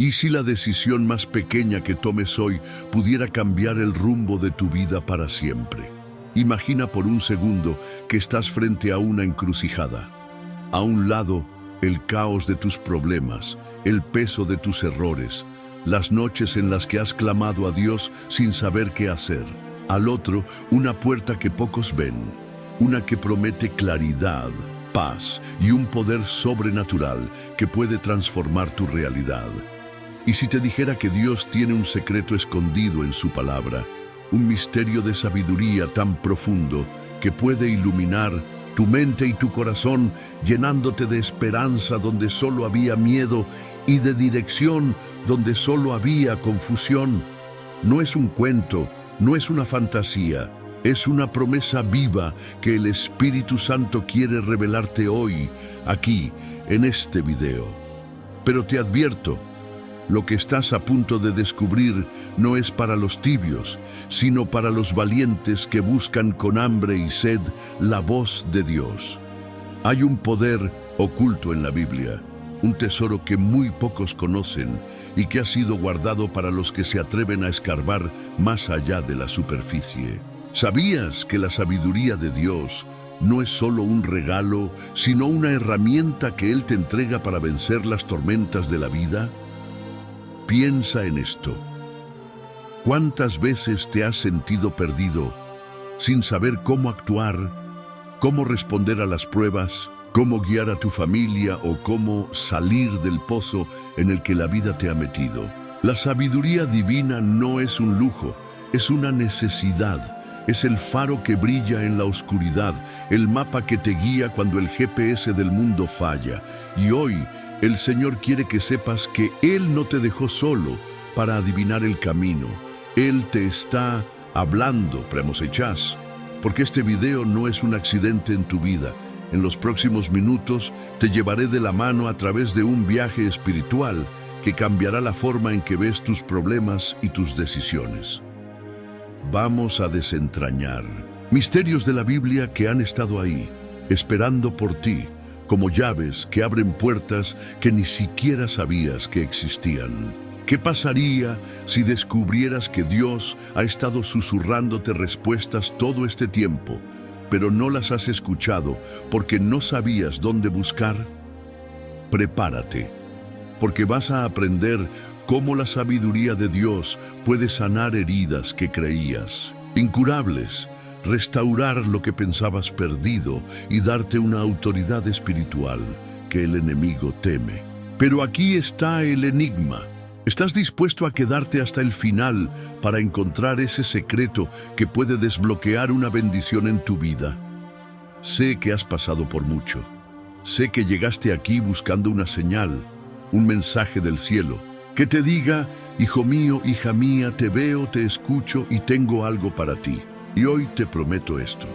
¿Y si la decisión más pequeña que tomes hoy pudiera cambiar el rumbo de tu vida para siempre? Imagina por un segundo que estás frente a una encrucijada. A un lado, el caos de tus problemas, el peso de tus errores, las noches en las que has clamado a Dios sin saber qué hacer. Al otro, una puerta que pocos ven, una que promete claridad, paz y un poder sobrenatural que puede transformar tu realidad. Y si te dijera que Dios tiene un secreto escondido en su palabra, un misterio de sabiduría tan profundo que puede iluminar tu mente y tu corazón, llenándote de esperanza donde solo había miedo y de dirección donde solo había confusión. No es un cuento, no es una fantasía, es una promesa viva que el Espíritu Santo quiere revelarte hoy, aquí, en este video. Pero te advierto, lo que estás a punto de descubrir no es para los tibios, sino para los valientes que buscan con hambre y sed la voz de Dios. Hay un poder oculto en la Biblia, un tesoro que muy pocos conocen y que ha sido guardado para los que se atreven a escarbar más allá de la superficie. ¿Sabías que la sabiduría de Dios no es solo un regalo, sino una herramienta que Él te entrega para vencer las tormentas de la vida? Piensa en esto. ¿Cuántas veces te has sentido perdido, sin saber cómo actuar, cómo responder a las pruebas, cómo guiar a tu familia o cómo salir del pozo en el que la vida te ha metido? La sabiduría divina no es un lujo, es una necesidad. Es el faro que brilla en la oscuridad, el mapa que te guía cuando el GPS del mundo falla. Y hoy, el Señor quiere que sepas que Él no te dejó solo para adivinar el camino. Él te está hablando, Premosechas, porque este video no es un accidente en tu vida. En los próximos minutos te llevaré de la mano a través de un viaje espiritual que cambiará la forma en que ves tus problemas y tus decisiones. Vamos a desentrañar misterios de la Biblia que han estado ahí, esperando por ti, como llaves que abren puertas que ni siquiera sabías que existían. ¿Qué pasaría si descubrieras que Dios ha estado susurrándote respuestas todo este tiempo, pero no las has escuchado porque no sabías dónde buscar? Prepárate, porque vas a aprender cómo la sabiduría de Dios puede sanar heridas que creías incurables, restaurar lo que pensabas perdido y darte una autoridad espiritual que el enemigo teme. Pero aquí está el enigma. ¿Estás dispuesto a quedarte hasta el final para encontrar ese secreto que puede desbloquear una bendición en tu vida? Sé que has pasado por mucho. Sé que llegaste aquí buscando una señal, un mensaje del cielo, que te diga: hijo mío, hija mía, te veo, te escucho y tengo algo para ti. Y hoy te prometo esto.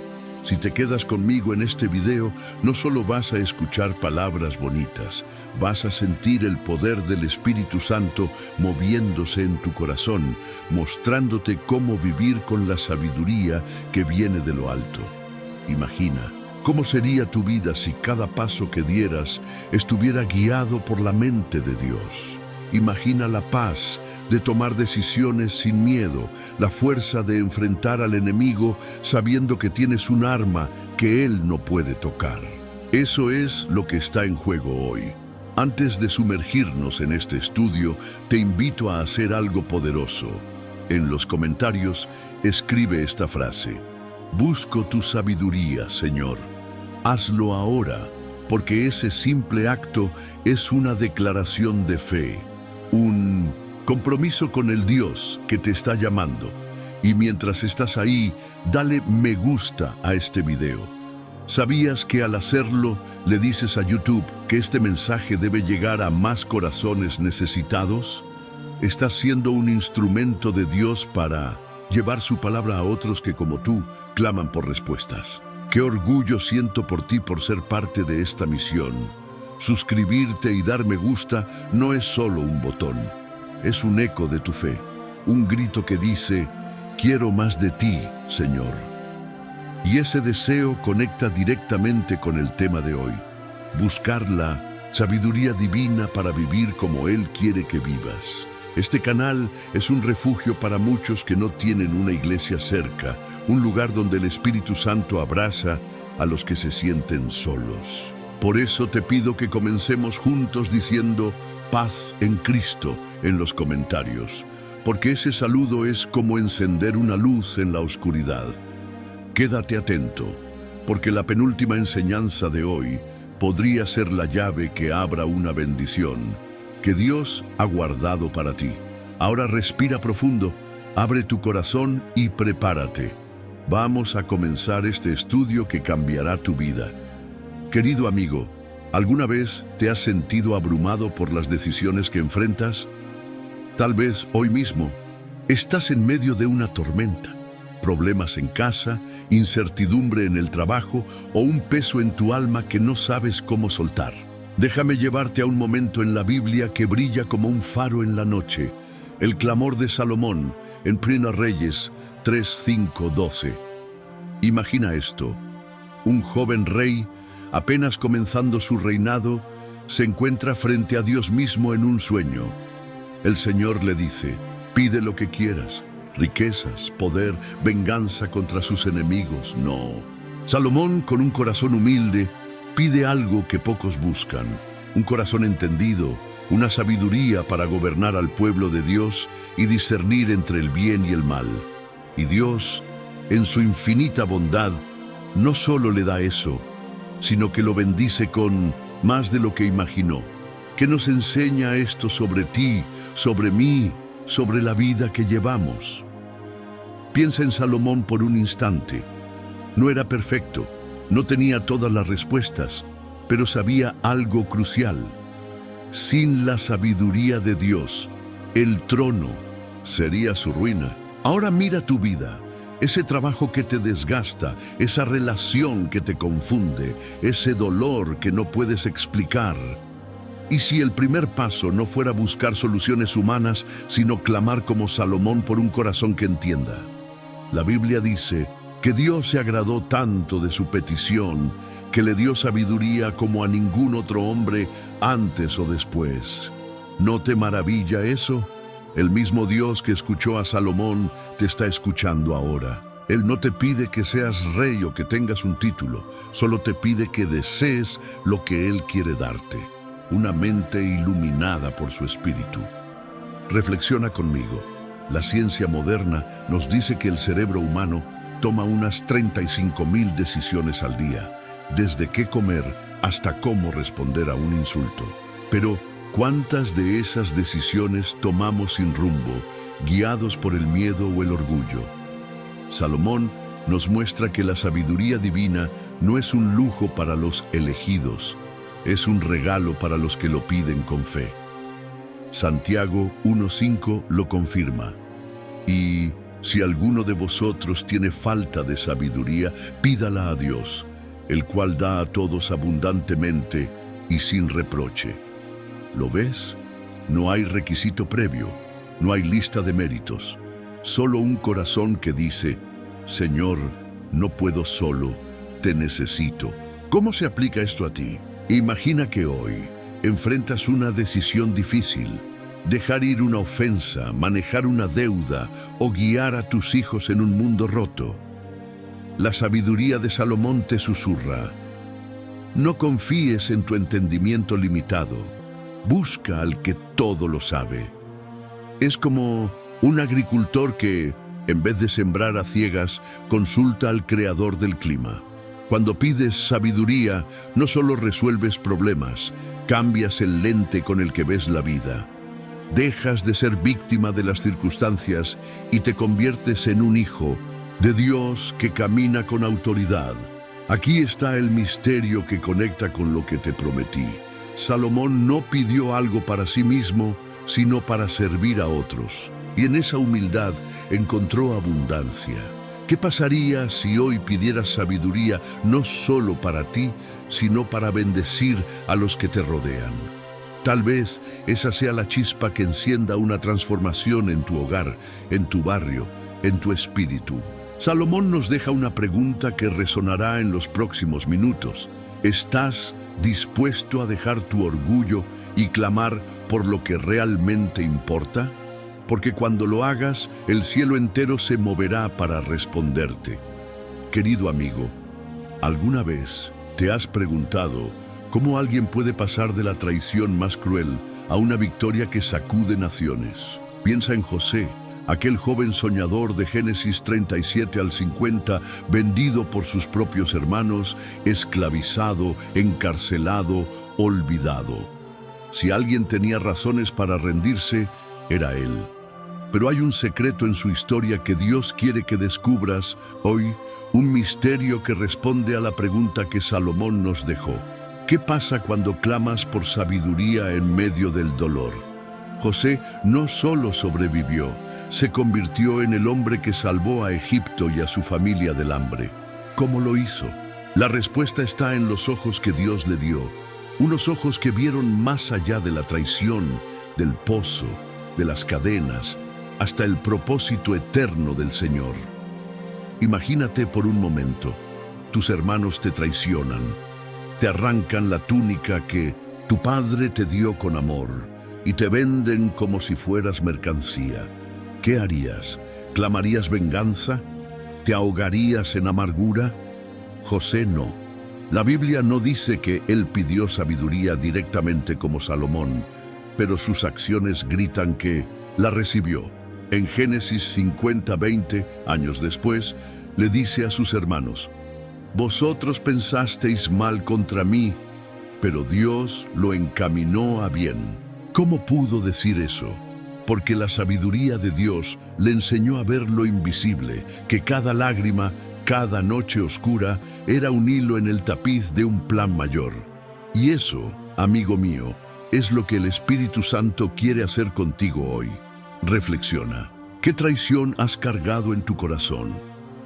Si te quedas conmigo en este video, no solo vas a escuchar palabras bonitas, vas a sentir el poder del Espíritu Santo moviéndose en tu corazón, mostrándote cómo vivir con la sabiduría que viene de lo alto. Imagina cómo sería tu vida si cada paso que dieras estuviera guiado por la mente de Dios. Imagina la paz de tomar decisiones sin miedo, la fuerza de enfrentar al enemigo sabiendo que tienes un arma que él no puede tocar. Eso es lo que está en juego hoy. Antes de sumergirnos en este estudio, te invito a hacer algo poderoso. En los comentarios, escribe esta frase: busco tu sabiduría, Señor. Hazlo ahora, porque ese simple acto es una declaración de fe. Un compromiso con el Dios que te está llamando. Y mientras estás ahí, dale me gusta a este video. ¿Sabías que al hacerlo le dices a YouTube que este mensaje debe llegar a más corazones necesitados? Estás siendo un instrumento de Dios para llevar su palabra a otros que, como tú, claman por respuestas. Qué orgullo siento por ti por ser parte de esta misión. Suscribirte y dar me gusta no es solo un botón, es un eco de tu fe, un grito que dice: quiero más de ti, Señor. Y ese deseo conecta directamente con el tema de hoy: buscar la sabiduría divina para vivir como Él quiere que vivas. Este canal es un refugio para muchos que no tienen una iglesia cerca, un lugar donde el Espíritu Santo abraza a los que se sienten solos. Por eso te pido que comencemos juntos diciendo paz en Cristo en los comentarios, porque ese saludo es como encender una luz en la oscuridad. Quédate atento, porque la penúltima enseñanza de hoy podría ser la llave que abra una bendición que Dios ha guardado para ti. Ahora respira profundo, abre tu corazón y prepárate. Vamos a comenzar este estudio que cambiará tu vida. Querido amigo, ¿alguna vez te has sentido abrumado por las decisiones que enfrentas? Tal vez hoy mismo estás en medio de una tormenta, problemas en casa, incertidumbre en el trabajo o un peso en tu alma que no sabes cómo soltar. Déjame llevarte a un momento en la Biblia que brilla como un faro en la noche, el clamor de Salomón en Primera Reyes 3, 5, 12. Imagina esto: un joven rey, apenas comenzando su reinado, se encuentra frente a Dios mismo en un sueño. El Señor le dice: pide lo que quieras, riquezas, poder, venganza contra sus enemigos. No. Salomón, con un corazón humilde, pide algo que pocos buscan: un corazón entendido, una sabiduría para gobernar al pueblo de Dios y discernir entre el bien y el mal. Y Dios, en su infinita bondad, no solo le da eso, sino que lo bendice con más de lo que imaginó. ¿Qué nos enseña esto sobre ti, sobre mí, sobre la vida que llevamos? Piensa en Salomón por un instante. No era perfecto, no tenía todas las respuestas, pero sabía algo crucial. Sin la sabiduría de Dios, el trono sería su ruina. Ahora mira tu vida, ese trabajo que te desgasta, esa relación que te confunde, ese dolor que no puedes explicar. ¿Y si el primer paso no fuera buscar soluciones humanas, sino clamar como Salomón por un corazón que entienda? La Biblia dice que Dios se agradó tanto de su petición que le dio sabiduría como a ningún otro hombre antes o después. ¿No te maravilla eso? El mismo Dios que escuchó a Salomón te está escuchando ahora. Él no te pide que seas rey o que tengas un título, solo te pide que desees lo que Él quiere darte: una mente iluminada por su Espíritu. Reflexiona conmigo. La ciencia moderna nos dice que el cerebro humano toma unas 35,000 decisiones al día, desde qué comer hasta cómo responder a un insulto. Pero, ¿cuántas de esas decisiones tomamos sin rumbo, guiados por el miedo o el orgullo? Salomón nos muestra que la sabiduría divina no es un lujo para los elegidos, es un regalo para los que lo piden con fe. Santiago 1:5 lo confirma. Y si alguno de vosotros tiene falta de sabiduría, pídala a Dios, el cual da a todos abundantemente y sin reproche. ¿Lo ves? No hay requisito previo, no hay lista de méritos, solo un corazón que dice: Señor, no puedo solo, te necesito. ¿Cómo se aplica esto a ti? Imagina que hoy enfrentas una decisión difícil: dejar ir una ofensa, manejar una deuda o guiar a tus hijos en un mundo roto. La sabiduría de Salomón te susurra: no confíes en tu entendimiento limitado, busca al que todo lo sabe. Es como un agricultor que, en vez de sembrar a ciegas, consulta al creador del clima. Cuando pides sabiduría, no solo resuelves problemas, cambias el lente con el que ves la vida. Dejas de ser víctima de las circunstancias y te conviertes en un hijo de Dios que camina con autoridad. Aquí está el misterio que conecta con lo que te prometí. Salomón no pidió algo para sí mismo, sino para servir a otros. Y en esa humildad encontró abundancia. ¿Qué pasaría si hoy pidieras sabiduría no solo para ti, sino para bendecir a los que te rodean? Tal vez esa sea la chispa que encienda una transformación en tu hogar, en tu barrio, en tu espíritu. Salomón nos deja una pregunta que resonará en los próximos minutos. ¿Estás dispuesto a dejar tu orgullo y clamar por lo que realmente importa? Porque cuando lo hagas, el cielo entero se moverá para responderte. Querido amigo, ¿alguna vez te has preguntado cómo alguien puede pasar de la traición más cruel a una victoria que sacude naciones? Piensa en José, aquel joven soñador de Génesis 37 al 50, vendido por sus propios hermanos, esclavizado, encarcelado, olvidado. Si alguien tenía razones para rendirse, era él. Pero hay un secreto en su historia que Dios quiere que descubras hoy, un misterio que responde a la pregunta que Salomón nos dejó. ¿Qué pasa cuando clamas por sabiduría en medio del dolor? José no solo sobrevivió, se convirtió en el hombre que salvó a Egipto y a su familia del hambre. ¿Cómo lo hizo? La respuesta está en los ojos que Dios le dio, unos ojos que vieron más allá de la traición, del pozo, de las cadenas, hasta el propósito eterno del Señor. Imagínate por un momento, tus hermanos te traicionan, te arrancan la túnica que tu padre te dio con amor y te venden como si fueras mercancía. ¿Qué harías? ¿Clamarías venganza? ¿Te ahogarías en amargura? José no. La Biblia no dice que él pidió sabiduría directamente como Salomón, pero sus acciones gritan que la recibió. En Génesis 50:20, años después, le dice a sus hermanos: «Vosotros pensasteis mal contra mí, pero Dios lo encaminó a bien». ¿Cómo pudo decir eso? Porque la sabiduría de Dios le enseñó a ver lo invisible, que cada lágrima, cada noche oscura, era un hilo en el tapiz de un plan mayor. Y eso, amigo mío, es lo que el Espíritu Santo quiere hacer contigo hoy. Reflexiona. ¿Qué traición has cargado en tu corazón?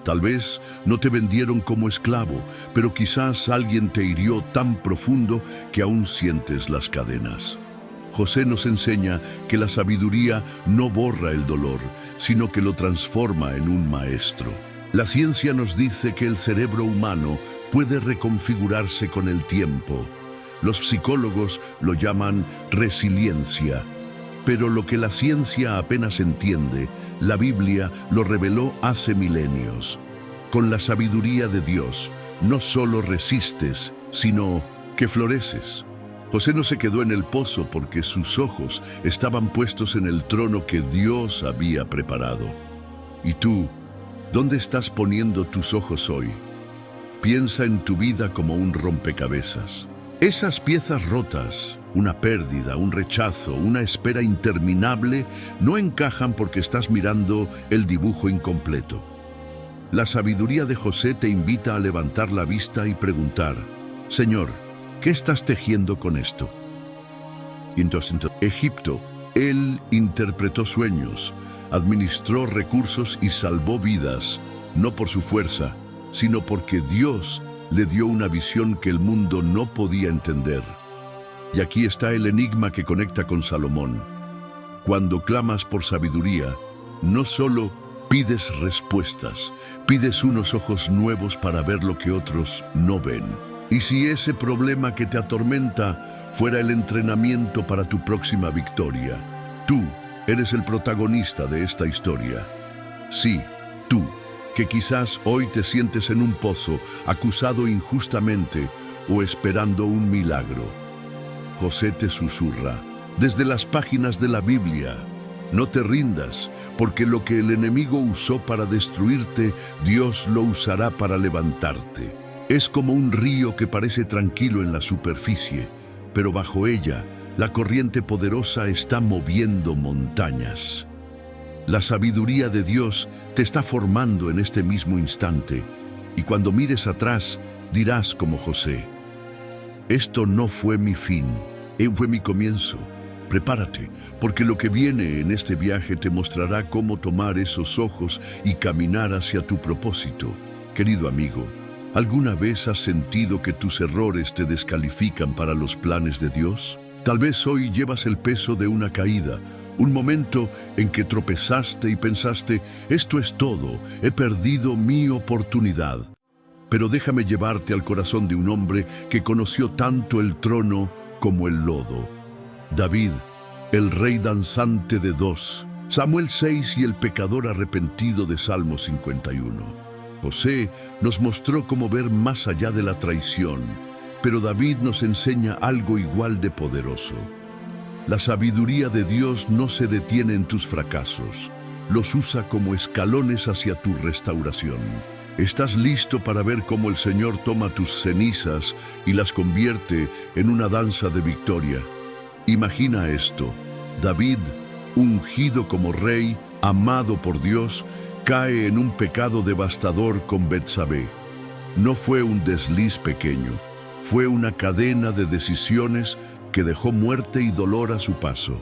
Tal vez no te vendieron como esclavo, pero quizás alguien te hirió tan profundo que aún sientes las cadenas. José nos enseña que la sabiduría no borra el dolor, sino que lo transforma en un maestro. La ciencia nos dice que el cerebro humano puede reconfigurarse con el tiempo. Los psicólogos lo llaman resiliencia. Pero lo que la ciencia apenas entiende, la Biblia lo reveló hace milenios. Con la sabiduría de Dios, no solo resistes, sino que floreces. José no se quedó en el pozo porque sus ojos estaban puestos en el trono que Dios había preparado. ¿Y tú, dónde estás poniendo tus ojos hoy? Piensa en tu vida como un rompecabezas. Esas piezas rotas, una pérdida, un rechazo, una espera interminable, no encajan porque estás mirando el dibujo incompleto. La sabiduría de José te invita a levantar la vista y preguntar: Señor, ¿qué estás tejiendo con esto? Entonces, Egipto, él interpretó sueños, administró recursos y salvó vidas, no por su fuerza, sino porque Dios le dio una visión que el mundo no podía entender. Y aquí está el enigma que conecta con Salomón. Cuando clamas por sabiduría, no solo pides respuestas, pides unos ojos nuevos para ver lo que otros no ven. Y si ese problema que te atormenta fuera el entrenamiento para tu próxima victoria, tú eres el protagonista de esta historia. Sí, tú, que quizás hoy te sientes en un pozo, acusado injustamente o esperando un milagro. José te susurra, desde las páginas de la Biblia: no te rindas, porque lo que el enemigo usó para destruirte, Dios lo usará para levantarte. Es como un río que parece tranquilo en la superficie, pero bajo ella, la corriente poderosa está moviendo montañas. La sabiduría de Dios te está formando en este mismo instante, y cuando mires atrás, dirás como José: esto no fue mi fin, fue mi comienzo. Prepárate, porque lo que viene en este viaje te mostrará cómo tomar esos ojos y caminar hacia tu propósito. Querido amigo, ¿alguna vez has sentido que tus errores te descalifican para los planes de Dios? Tal vez hoy llevas el peso de una caída, un momento en que tropezaste y pensaste: esto es todo, he perdido mi oportunidad. pero déjame llevarte al corazón de un hombre que conoció tanto el trono como el lodo. David, el rey danzante de dos. Samuel 6 y el pecador arrepentido de Salmo 51. José nos mostró cómo ver más allá de la traición, pero David nos enseña algo igual de poderoso. La sabiduría de Dios no se detiene en tus fracasos, los usa como escalones hacia tu restauración. ¿Estás listo para ver cómo el Señor toma tus cenizas y las convierte en una danza de victoria? Imagina esto: David, ungido como rey, amado por Dios, cae en un pecado devastador con Betsabé. No fue un desliz pequeño, fue una cadena de decisiones que dejó muerte y dolor a su paso.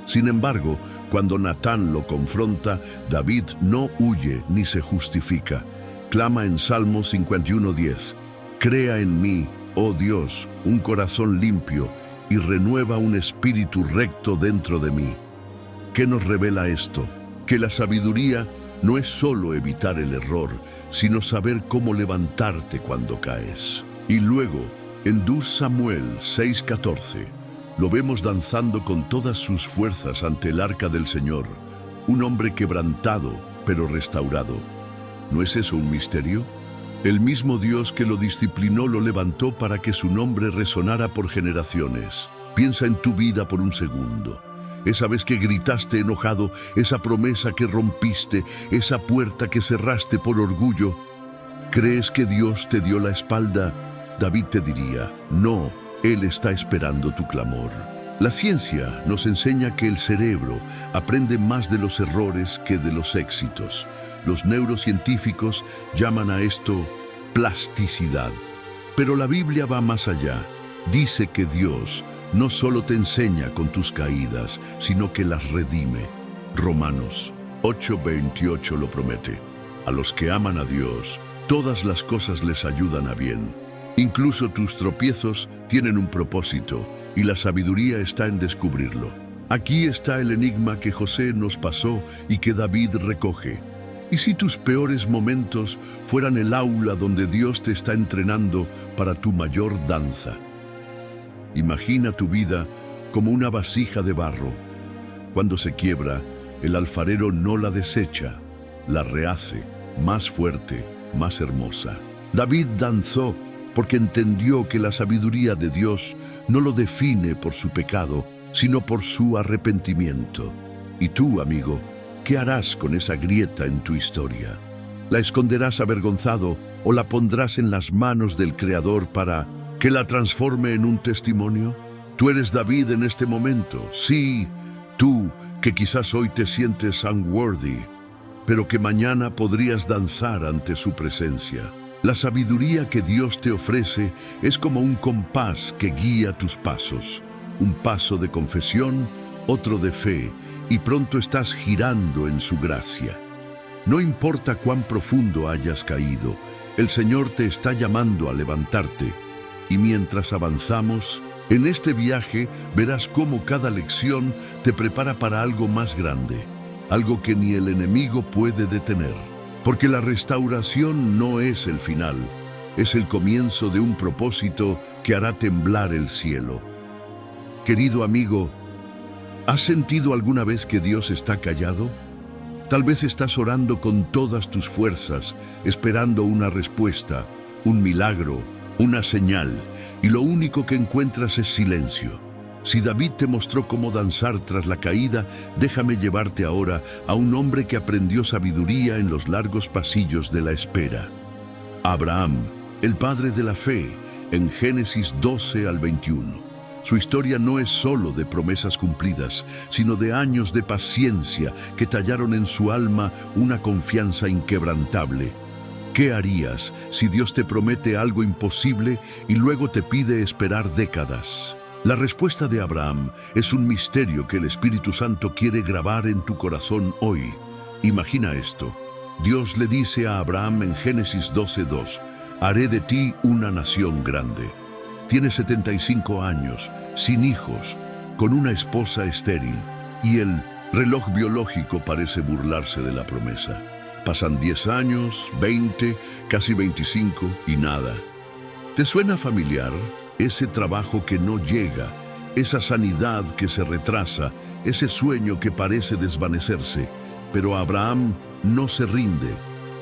Sin embargo, cuando Natán lo confronta, David no huye ni se justifica. Clama en Salmo 51:10, «Crea en mí, oh Dios, un corazón limpio y renueva un espíritu recto dentro de mí». ¿Qué nos revela esto? Que la sabiduría no es solo evitar el error, sino saber cómo levantarte cuando caes. Y luego, en 2 Samuel 6:14, lo vemos danzando con todas sus fuerzas ante el arca del Señor, un hombre quebrantado, pero restaurado. ¿No es eso un misterio? El mismo Dios que lo disciplinó lo levantó para que su nombre resonara por generaciones. Piensa en tu vida por un segundo. Esa vez que gritaste enojado, esa promesa que rompiste, esa puerta que cerraste por orgullo. ¿Crees que Dios te dio la espalda? David te diría, no, Él está esperando tu clamor. La ciencia nos enseña que el cerebro aprende más de los errores que de los éxitos. Los neurocientíficos llaman a esto plasticidad. Pero la Biblia va más allá. Dice que Dios no solo te enseña con tus caídas, sino que las redime. Romanos 8:28 lo promete. A los que aman a Dios, todas las cosas les ayudan a bien. Incluso tus tropiezos tienen un propósito, y la sabiduría está en descubrirlo. Aquí está el enigma que José nos pasó y que David recoge. ¿Y si tus peores momentos fueran el aula donde Dios te está entrenando para tu mayor danza? Imagina tu vida como una vasija de barro. Cuando se quiebra, el alfarero no la desecha, la rehace, más fuerte, más hermosa. David danzó porque entendió que la sabiduría de Dios no lo define por su pecado, sino por su arrepentimiento. Y tú, amigo, ¿qué harás con esa grieta en tu historia? ¿La esconderás avergonzado o la pondrás en las manos del Creador para que la transforme en un testimonio? Tú eres David en este momento, sí, tú que quizás hoy te sientes unworthy, pero que mañana podrías danzar ante su presencia. La sabiduría que Dios te ofrece es como un compás que guía tus pasos. Un paso de confesión, otro de fe, y pronto estás girando en su gracia. No importa cuán profundo hayas caído, el Señor te está llamando a levantarte. Y mientras avanzamos, en este viaje verás cómo cada lección te prepara para algo más grande, algo que ni el enemigo puede detener. Porque la restauración no es el final, es el comienzo de un propósito que hará temblar el cielo. Querido amigo, ¿has sentido alguna vez que Dios está callado? Tal vez estás orando con todas tus fuerzas, esperando una respuesta, un milagro, una señal, y lo único que encuentras es silencio. Si David te mostró cómo danzar tras la caída, déjame llevarte ahora a un hombre que aprendió sabiduría en los largos pasillos de la espera. Abraham, el padre de la fe, en Génesis 12 al 21. Su historia no es solo de promesas cumplidas, sino de años de paciencia que tallaron en su alma una confianza inquebrantable. ¿Qué harías si Dios te promete algo imposible y luego te pide esperar décadas? La respuesta de Abraham es un misterio que el Espíritu Santo quiere grabar en tu corazón hoy. Imagina esto. Dios le dice a Abraham en Génesis 12:2, «Haré de ti una nación grande». Tiene 75 años, sin hijos, con una esposa estéril, y el reloj biológico parece burlarse de la promesa. Pasan 10 años, 20, casi 25 y nada. ¿Te suena familiar? Ese trabajo que no llega, esa sanidad que se retrasa, ese sueño que parece desvanecerse. Pero Abraham no se rinde.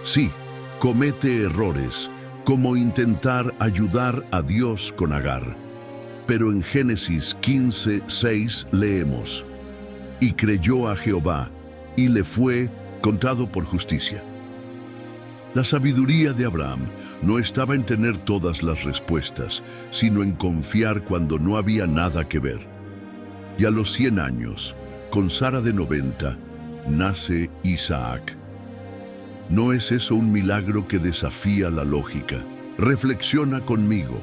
Sí, comete errores, como intentar ayudar a Dios con Agar. Pero en Génesis 15:6 leemos: y creyó a Jehová, y le fue contado por justicia. La sabiduría de Abraham no estaba en tener todas las respuestas, sino en confiar cuando no había nada que ver. Y a los 100 años, con Sara de 90, nace Isaac. ¿No es eso un milagro que desafía la lógica? Reflexiona conmigo.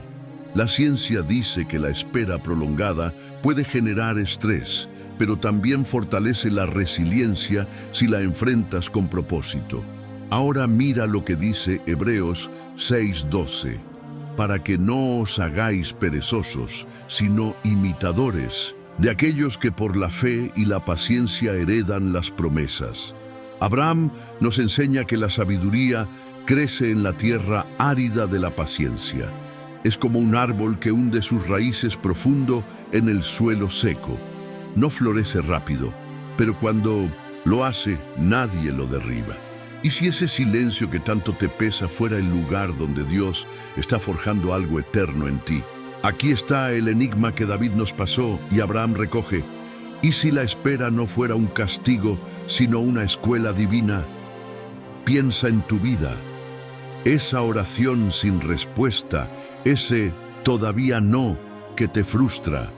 La ciencia dice que la espera prolongada puede generar estrés, pero también fortalece la resiliencia si la enfrentas con propósito. Ahora mira lo que dice Hebreos 6:12, para que no os hagáis perezosos, sino imitadores de aquellos que por la fe y la paciencia heredan las promesas. Abraham nos enseña que la sabiduría crece en la tierra árida de la paciencia. Es como un árbol que hunde sus raíces profundo en el suelo seco. No florece rápido, pero cuando lo hace, nadie lo derriba. ¿Y si ese silencio que tanto te pesa fuera el lugar donde Dios está forjando algo eterno en ti? Aquí está el enigma que David nos pasó y Abraham recoge. ¿Y si la espera no fuera un castigo, sino una escuela divina? Piensa en tu vida. Esa oración sin respuesta, ese todavía no que te frustra.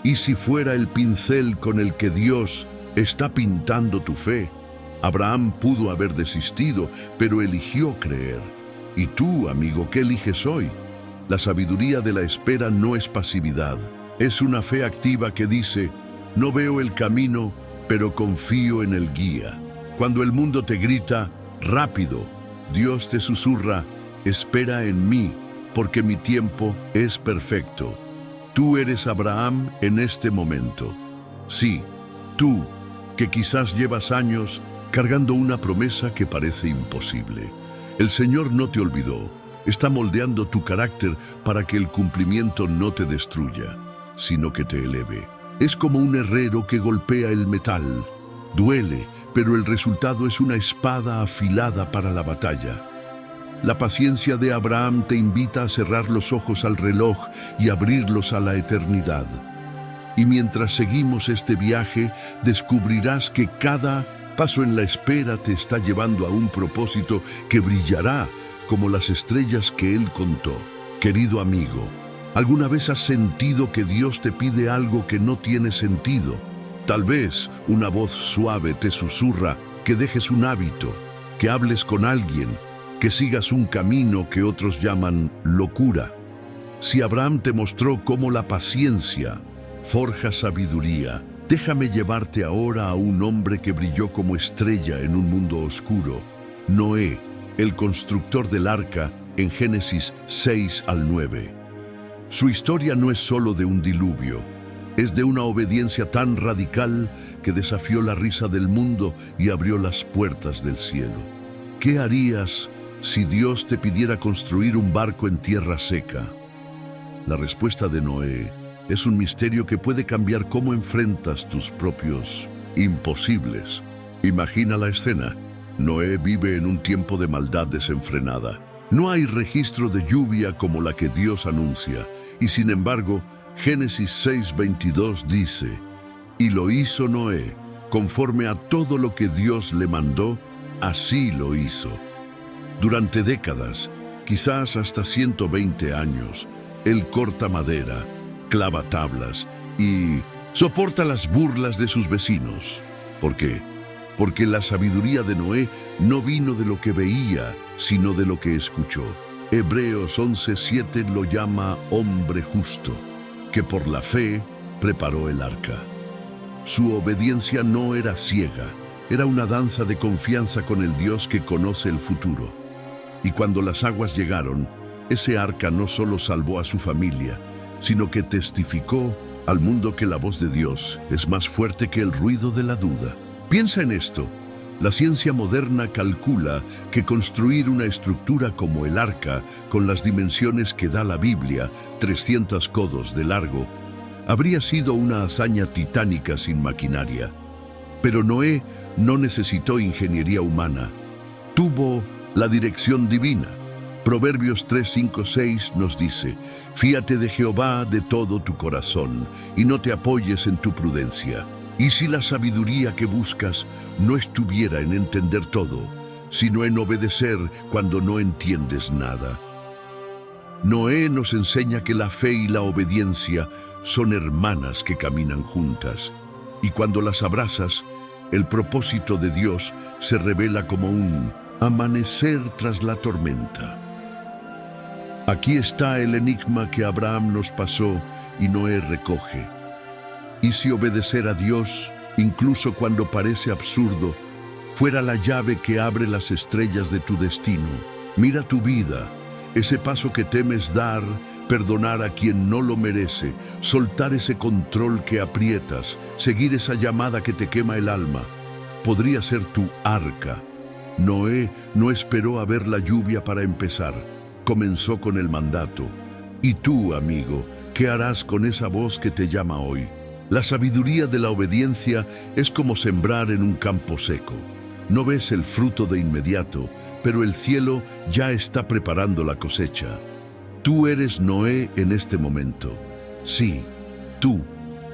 ¿Y si fuera el pincel con el que Dios está pintando tu fe? Abraham pudo haber desistido, pero eligió creer. ¿Y tú, amigo, qué eliges hoy? La sabiduría de la espera no es pasividad. Es una fe activa que dice: no veo el camino, pero confío en el guía. Cuando el mundo te grita: rápido, Dios te susurra: espera en mí, porque mi tiempo es perfecto. Tú eres Abraham en este momento. Sí, tú, que quizás llevas años cargando una promesa que parece imposible. El Señor no te olvidó. Está moldeando tu carácter para que el cumplimiento no te destruya, sino que te eleve. Es como un herrero que golpea el metal. Duele, pero el resultado es una espada afilada para la batalla. La paciencia de Abraham te invita a cerrar los ojos al reloj y abrirlos a la eternidad. Y mientras seguimos este viaje, descubrirás que cada paso en la espera te está llevando a un propósito que brillará como las estrellas que Él contó. Querido amigo, ¿alguna vez has sentido que Dios te pide algo que no tiene sentido? Tal vez una voz suave te susurra que dejes un hábito, que hables con alguien, que sigas un camino que otros llaman locura. Si Abraham te mostró cómo la paciencia forja sabiduría, déjame llevarte ahora a un hombre que brilló como estrella en un mundo oscuro: Noé, el constructor del arca, en Génesis 6-9. Su historia no es solo de un diluvio, es de una obediencia tan radical que desafió la risa del mundo y abrió las puertas del cielo. ¿Qué harías si Dios te pidiera construir un barco en tierra seca? La respuesta de Noé es un misterio que puede cambiar cómo enfrentas tus propios imposibles. Imagina la escena. Noé vive en un tiempo de maldad desenfrenada. No hay registro de lluvia como la que Dios anuncia, y sin embargo, Génesis 6:22 dice: y lo hizo Noé, conforme a todo lo que Dios le mandó, así lo hizo. Durante décadas, quizás hasta 120 años, él corta madera, clava tablas y soporta las burlas de sus vecinos. ¿Por qué? Porque la sabiduría de Noé no vino de lo que veía, sino de lo que escuchó. Hebreos 11:7 lo llama hombre justo, que por la fe preparó el arca. Su obediencia no era ciega, era una danza de confianza con el Dios que conoce el futuro. Y cuando las aguas llegaron, ese arca no solo salvó a su familia, sino que testificó al mundo que la voz de Dios es más fuerte que el ruido de la duda. Piensa en esto: La ciencia moderna calcula que construir una estructura como el arca, con las dimensiones que da la Biblia, 300 codos de largo, habría sido una hazaña titánica sin maquinaria. Pero Noé no necesitó ingeniería humana. Tuvo la dirección divina. Proverbios 3, 5, 6 nos dice: «Fíate de Jehová de todo tu corazón, y no te apoyes en tu prudencia». Y si la sabiduría que buscas no estuviera en entender todo, sino en obedecer cuando no entiendes nada. Noé nos enseña que la fe y la obediencia son hermanas que caminan juntas, y cuando las abrazas, el propósito de Dios se revela como un amanecer tras la tormenta. Aquí está el enigma que Abraham nos pasó y Noé recoge. Y si obedecer a Dios, incluso cuando parece absurdo, fuera la llave que abre las estrellas de tu destino. Mira tu vida, ese paso que temes dar, perdonar a quien no lo merece, soltar ese control que aprietas, seguir esa llamada que te quema el alma. Podría ser tu arca. Noé no esperó a ver la lluvia para empezar. Comenzó con el mandato. Y tú, amigo, ¿qué harás con esa voz que te llama hoy? La sabiduría de la obediencia es como sembrar en un campo seco. No ves el fruto de inmediato, pero el cielo ya está preparando la cosecha. Tú eres Noé en este momento. Sí, tú,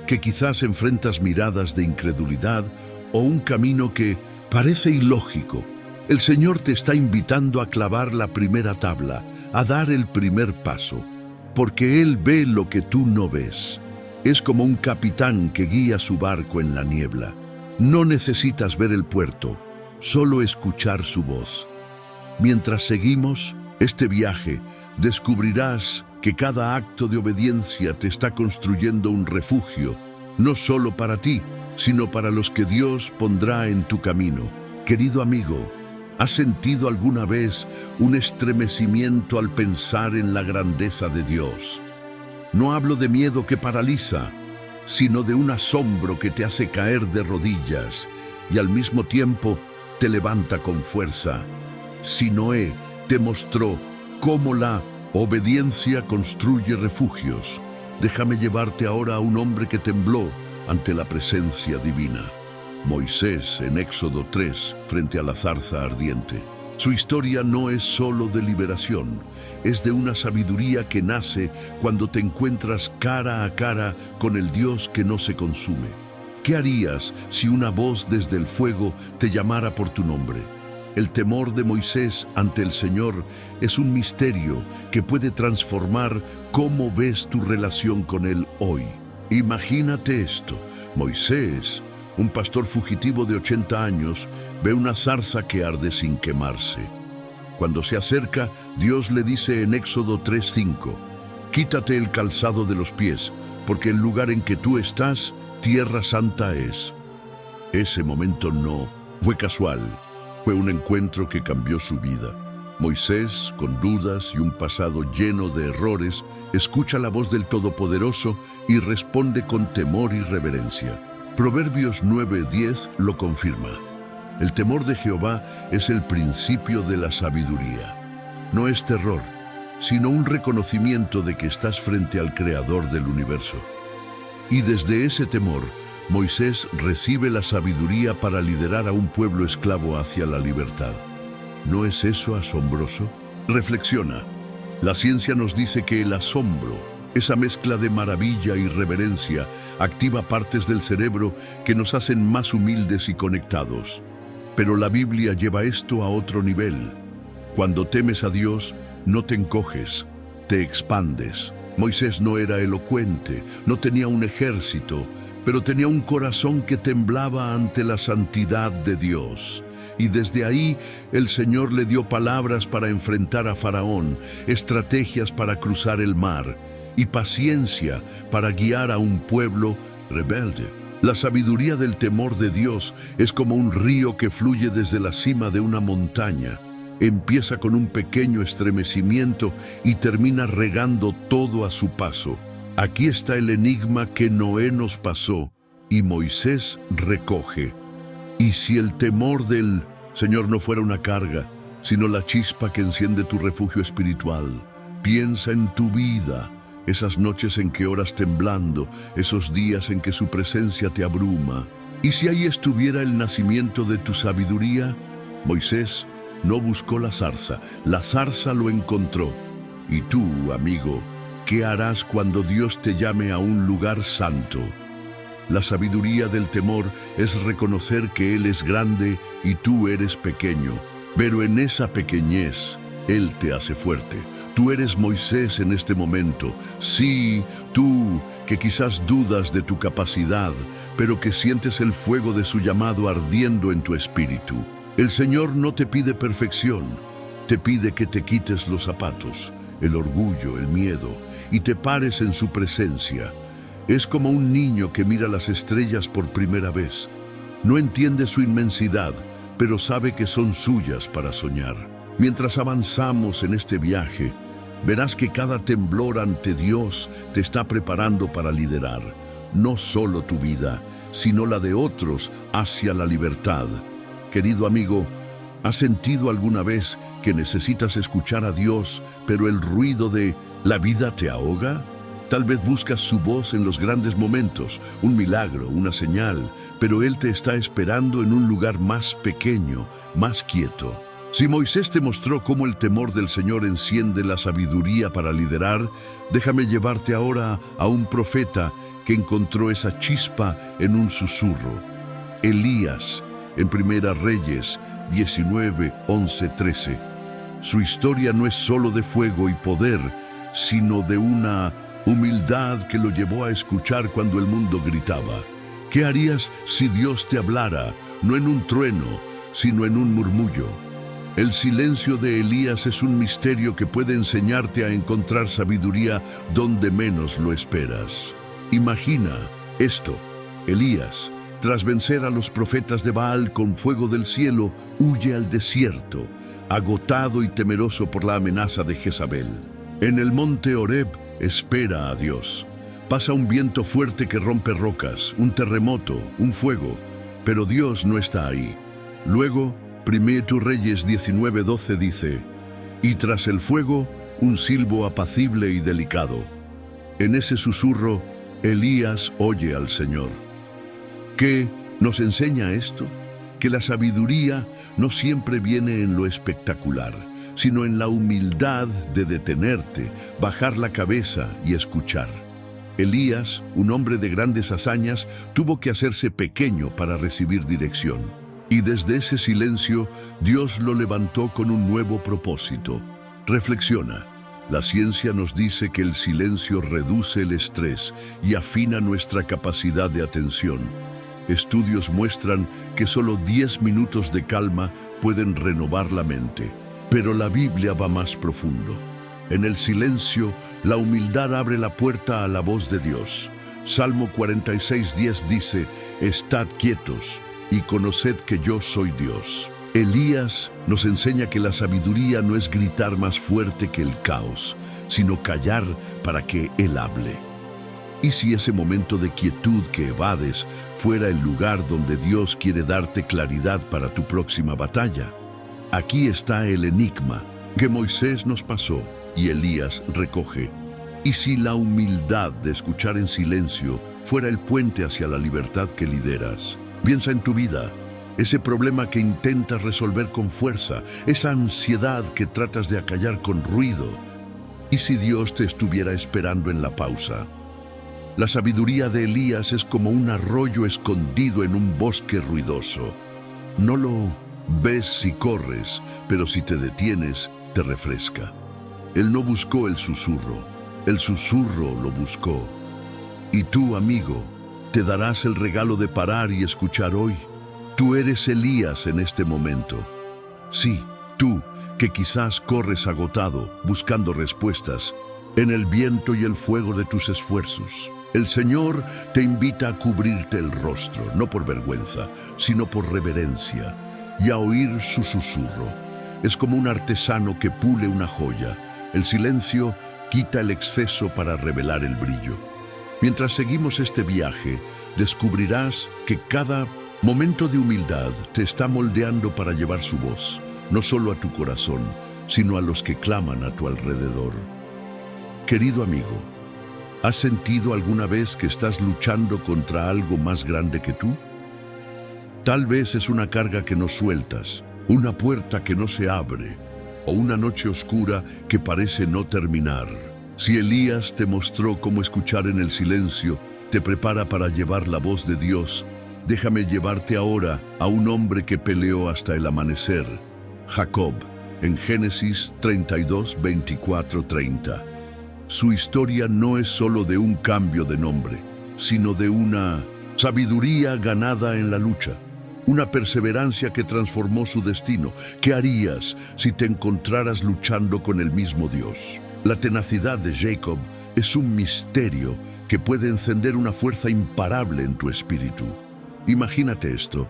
que quizás enfrentas miradas de incredulidad o un camino que parece ilógico. El Señor te está invitando a clavar la primera tabla, a dar el primer paso, porque Él ve lo que tú no ves. Es como un capitán que guía su barco en la niebla. No necesitas ver el puerto, solo escuchar su voz. Mientras seguimos este viaje, descubrirás que cada acto de obediencia te está construyendo un refugio, no solo para ti, sino para los que Dios pondrá en tu camino. Querido amigo, ¿has sentido alguna vez un estremecimiento al pensar en la grandeza de Dios? No hablo de miedo que paraliza, sino de un asombro que te hace caer de rodillas y al mismo tiempo te levanta con fuerza. Si Noé te mostró cómo la obediencia construye refugios, déjame llevarte ahora a un hombre que tembló ante la presencia divina. Moisés en Éxodo 3, frente a la zarza ardiente. Su historia no es solo de liberación, es de una sabiduría que nace cuando te encuentras cara a cara con el Dios que no se consume. ¿Qué harías si una voz desde el fuego te llamara por tu nombre? El temor de Moisés ante el Señor es un misterio que puede transformar cómo ves tu relación con Él hoy. Imagínate esto: Moisés, un pastor fugitivo de 80 años, ve una zarza que arde sin quemarse. Cuando se acerca, Dios le dice en Éxodo 3:5, «Quítate el calzado de los pies, porque el lugar en que tú estás, tierra santa es». Ese momento no fue casual, fue un encuentro que cambió su vida. Moisés, con dudas y un pasado lleno de errores, escucha la voz del Todopoderoso y responde con temor y reverencia. Proverbios 9:10 lo confirma. El temor de Jehová es el principio de la sabiduría. No es terror, sino un reconocimiento de que estás frente al Creador del universo. Y desde ese temor, Moisés recibe la sabiduría para liderar a un pueblo esclavo hacia la libertad. ¿No es eso asombroso? Reflexiona. La ciencia nos dice que el asombro, esa mezcla de maravilla y reverencia, activa partes del cerebro que nos hacen más humildes y conectados. Pero la Biblia lleva esto a otro nivel. Cuando temes a Dios, no te encoges, te expandes. Moisés no era elocuente, no tenía un ejército, pero tenía un corazón que temblaba ante la santidad de Dios. Y desde ahí el Señor le dio palabras para enfrentar a Faraón, estrategias para cruzar el mar y paciencia para guiar a un pueblo rebelde. La sabiduría del temor de Dios es como un río que fluye desde la cima de una montaña. Empieza con un pequeño estremecimiento y termina regando todo a su paso. Aquí está el enigma que Noé nos pasó y Moisés recoge. Y si el temor del Señor no fuera una carga, sino la chispa que enciende tu refugio espiritual, piensa en tu vida, esas noches en que oras temblando, esos días en que su presencia te abruma. Y si ahí estuviera el nacimiento de tu sabiduría, Moisés no buscó la zarza lo encontró. Y tú, amigo, ¿qué harás cuando Dios te llame a un lugar santo? La sabiduría del temor es reconocer que Él es grande y tú eres pequeño, pero en esa pequeñez Él te hace fuerte. Tú eres Moisés en este momento. Sí, tú, que quizás dudas de tu capacidad, pero que sientes el fuego de su llamado ardiendo en tu espíritu. El Señor no te pide perfección, te pide que te quites los zapatos, el orgullo, el miedo, y te pares en su presencia. Es como un niño que mira las estrellas por primera vez. No entiende su inmensidad, pero sabe que son suyas para soñar. Mientras avanzamos en este viaje, verás que cada temblor ante Dios te está preparando para liderar, no solo tu vida, sino la de otros hacia la libertad. Querido amigo, ¿has sentido alguna vez que necesitas escuchar a Dios, pero el ruido de la vida te ahoga? Tal vez buscas su voz en los grandes momentos, un milagro, una señal, pero Él te está esperando en un lugar más pequeño, más quieto. Si Moisés te mostró cómo el temor del Señor enciende la sabiduría para liderar, déjame llevarte ahora a un profeta que encontró esa chispa en un susurro. Elías, en Primera Reyes 19, 11, 13. Su historia no es solo de fuego y poder, sino de una humildad que lo llevó a escuchar cuando el mundo gritaba. ¿Qué harías si Dios te hablara, no en un trueno, sino en un murmullo? El silencio de Elías es un misterio que puede enseñarte a encontrar sabiduría donde menos lo esperas. Imagina esto: Elías, tras vencer a los profetas de Baal con fuego del cielo, huye al desierto, agotado y temeroso por la amenaza de Jezabel. En el monte Horeb, espera a Dios. Pasa un viento fuerte que rompe rocas, un terremoto, un fuego, pero Dios no está ahí. Luego, 1 Reyes 19:12 dice: y tras el fuego, un silbo apacible y delicado. En ese susurro, Elías oye al Señor. ¿Qué nos enseña esto? Que la sabiduría no siempre viene en lo espectacular, sino en la humildad de detenerte, bajar la cabeza y escuchar. Elías, un hombre de grandes hazañas, tuvo que hacerse pequeño para recibir dirección. Y desde ese silencio, Dios lo levantó con un nuevo propósito. Reflexiona. La ciencia nos dice que el silencio reduce el estrés y afina nuestra capacidad de atención. Estudios muestran que solo 10 minutos de calma pueden renovar la mente. Pero la Biblia va más profundo. En el silencio, la humildad abre la puerta a la voz de Dios. Salmo 46:10 dice: estad quietos y conoced que yo soy Dios. Elías nos enseña que la sabiduría no es gritar más fuerte que el caos, sino callar para que Él hable. ¿Y si ese momento de quietud que evades fuera el lugar donde Dios quiere darte claridad para tu próxima batalla? Aquí está el enigma que Moisés nos pasó y Elías recoge. ¿Y si la humildad de escuchar en silencio fuera el puente hacia la libertad que lideras? Piensa en tu vida, ese problema que intentas resolver con fuerza, esa ansiedad que tratas de acallar con ruido. ¿Y si Dios te estuviera esperando en la pausa? La sabiduría de Elías es como un arroyo escondido en un bosque ruidoso. No lo ves si corres, pero si te detienes, te refresca. Él no buscó el susurro lo buscó. Y tú, amigo, ¿te darás el regalo de parar y escuchar hoy? Tú eres Elías en este momento. Sí, tú, que quizás corres agotado, buscando respuestas, en el viento y el fuego de tus esfuerzos. El Señor te invita a cubrirte el rostro, no por vergüenza, sino por reverencia, y a oír su susurro. Es como un artesano que pule una joya. El silencio quita el exceso para revelar el brillo. Mientras seguimos este viaje, descubrirás que cada Momento de humildad te está moldeando para llevar su voz, no solo a tu corazón, sino a los que claman a tu alrededor. Querido amigo, ¿has sentido alguna vez que estás luchando contra algo más grande que tú? Tal vez es una carga que no sueltas, una puerta que no se abre, o una noche oscura que parece no terminar. Si Elías te mostró cómo escuchar en el silencio, te prepara para llevar la voz de Dios, déjame llevarte ahora a un hombre que peleó hasta el amanecer, Jacob, en Génesis 32, 24, 30. Su historia no es solo de un cambio de nombre, sino de una sabiduría ganada en la lucha, una perseverancia que transformó su destino. ¿Qué harías si te encontraras luchando con el mismo Dios? La tenacidad de Jacob es un misterio que puede encender una fuerza imparable en tu espíritu. Imagínate esto: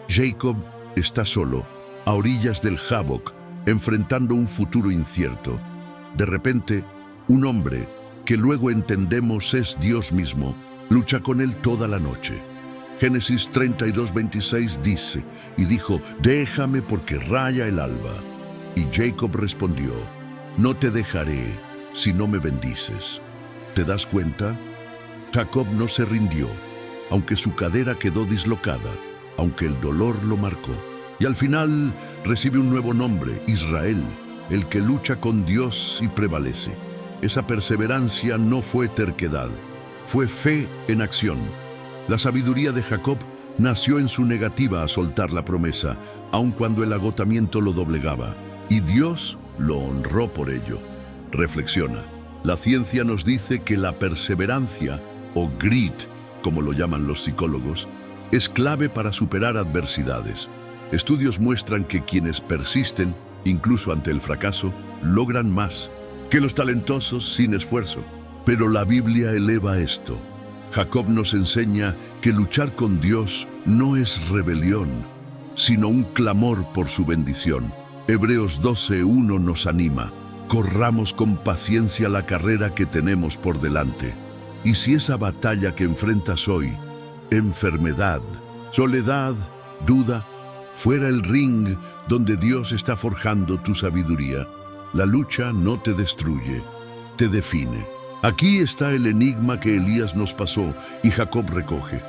Jacob está solo, a orillas del Jaboc, enfrentando un futuro incierto. De repente, un hombre, que luego entendemos es Dios mismo, lucha con él toda la noche. Génesis 32, 26 dice, y dijo, déjame porque raya el alba. Y Jacob respondió, no te dejaré si no me bendices. ¿Te das cuenta? Jacob no se rindió, aunque su cadera quedó dislocada, aunque el dolor lo marcó. Y al final recibe un nuevo nombre, Israel, el que lucha con Dios y prevalece. Esa perseverancia no fue terquedad, fue fe en acción. La sabiduría de Jacob nació en su negativa a soltar la promesa, aun cuando el agotamiento lo doblegaba, y Dios lo honró por ello. Reflexiona. La ciencia nos dice que la perseverancia, o grit, como lo llaman los psicólogos, es clave para superar adversidades. Estudios muestran que quienes persisten, incluso ante el fracaso, logran más que los talentosos sin esfuerzo. Pero la Biblia eleva esto. Jacob nos enseña que luchar con Dios no es rebelión, sino un clamor por su bendición. Hebreos 12:1 nos anima. Corramos con paciencia la carrera que tenemos por delante. Y si esa batalla que enfrentas hoy, enfermedad, soledad, duda, fuera el ring donde Dios está forjando tu sabiduría, la lucha no te destruye, te define. Aquí está el enigma que Elías nos pasó y Jacob recoge.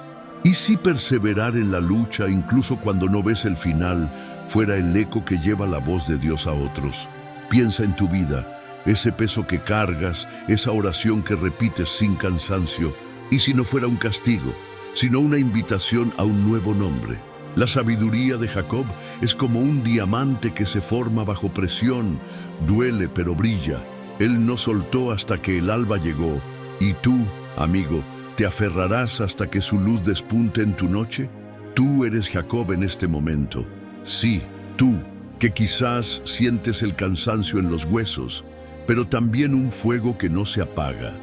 ¿Y si perseverar en la lucha, incluso cuando no ves el final, fuera el eco que lleva la voz de Dios a otros? Piensa en tu vida, ese peso que cargas, esa oración que repites sin cansancio. ¿Y si no fuera un castigo, sino una invitación a un nuevo nombre? La sabiduría de Jacob es como un diamante que se forma bajo presión, duele pero brilla. Él no soltó hasta que el alba llegó. ¿Y tú, amigo, te aferrarás hasta que su luz despunte en tu noche? Tú eres Jacob en este momento. Sí, tú, que quizás sientes el cansancio en los huesos, pero también un fuego que no se apaga.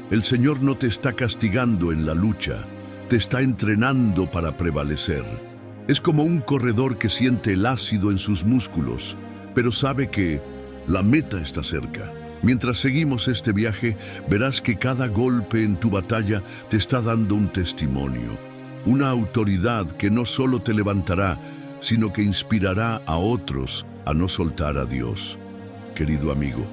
El Señor no te está castigando en la lucha, te está entrenando para prevalecer. Es como un corredor que siente el ácido en sus músculos, pero sabe que la meta está cerca. Mientras seguimos este viaje, verás que cada golpe en tu batalla te está dando un testimonio, una autoridad que no solo te levantará, sino que inspirará a otros a no soltar a Dios. Querido amigo,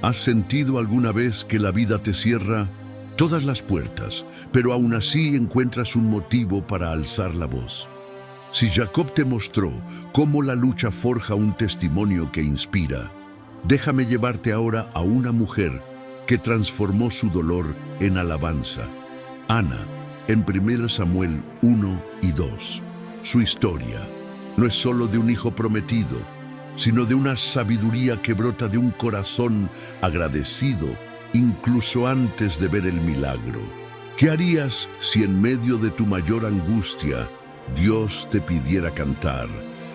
¿has sentido alguna vez que la vida te cierra todas las puertas, pero aún así encuentras un motivo para alzar la voz? Si Jacob te mostró cómo la lucha forja un testimonio que inspira, déjame llevarte ahora a una mujer que transformó su dolor en alabanza. Ana, en 1 Samuel 1 y 2. Su historia no es solo de un hijo prometido, sino de una sabiduría que brota de un corazón agradecido, incluso antes de ver el milagro. ¿Qué harías si en medio de tu mayor angustia Dios te pidiera cantar?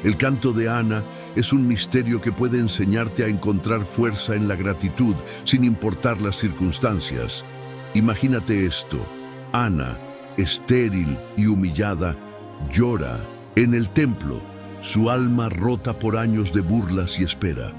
El canto de Ana es un misterio que puede enseñarte a encontrar fuerza en la gratitud, sin importar las circunstancias. Imagínate esto: Ana, estéril y humillada, llora en el templo, su alma rota por años de burlas y espera.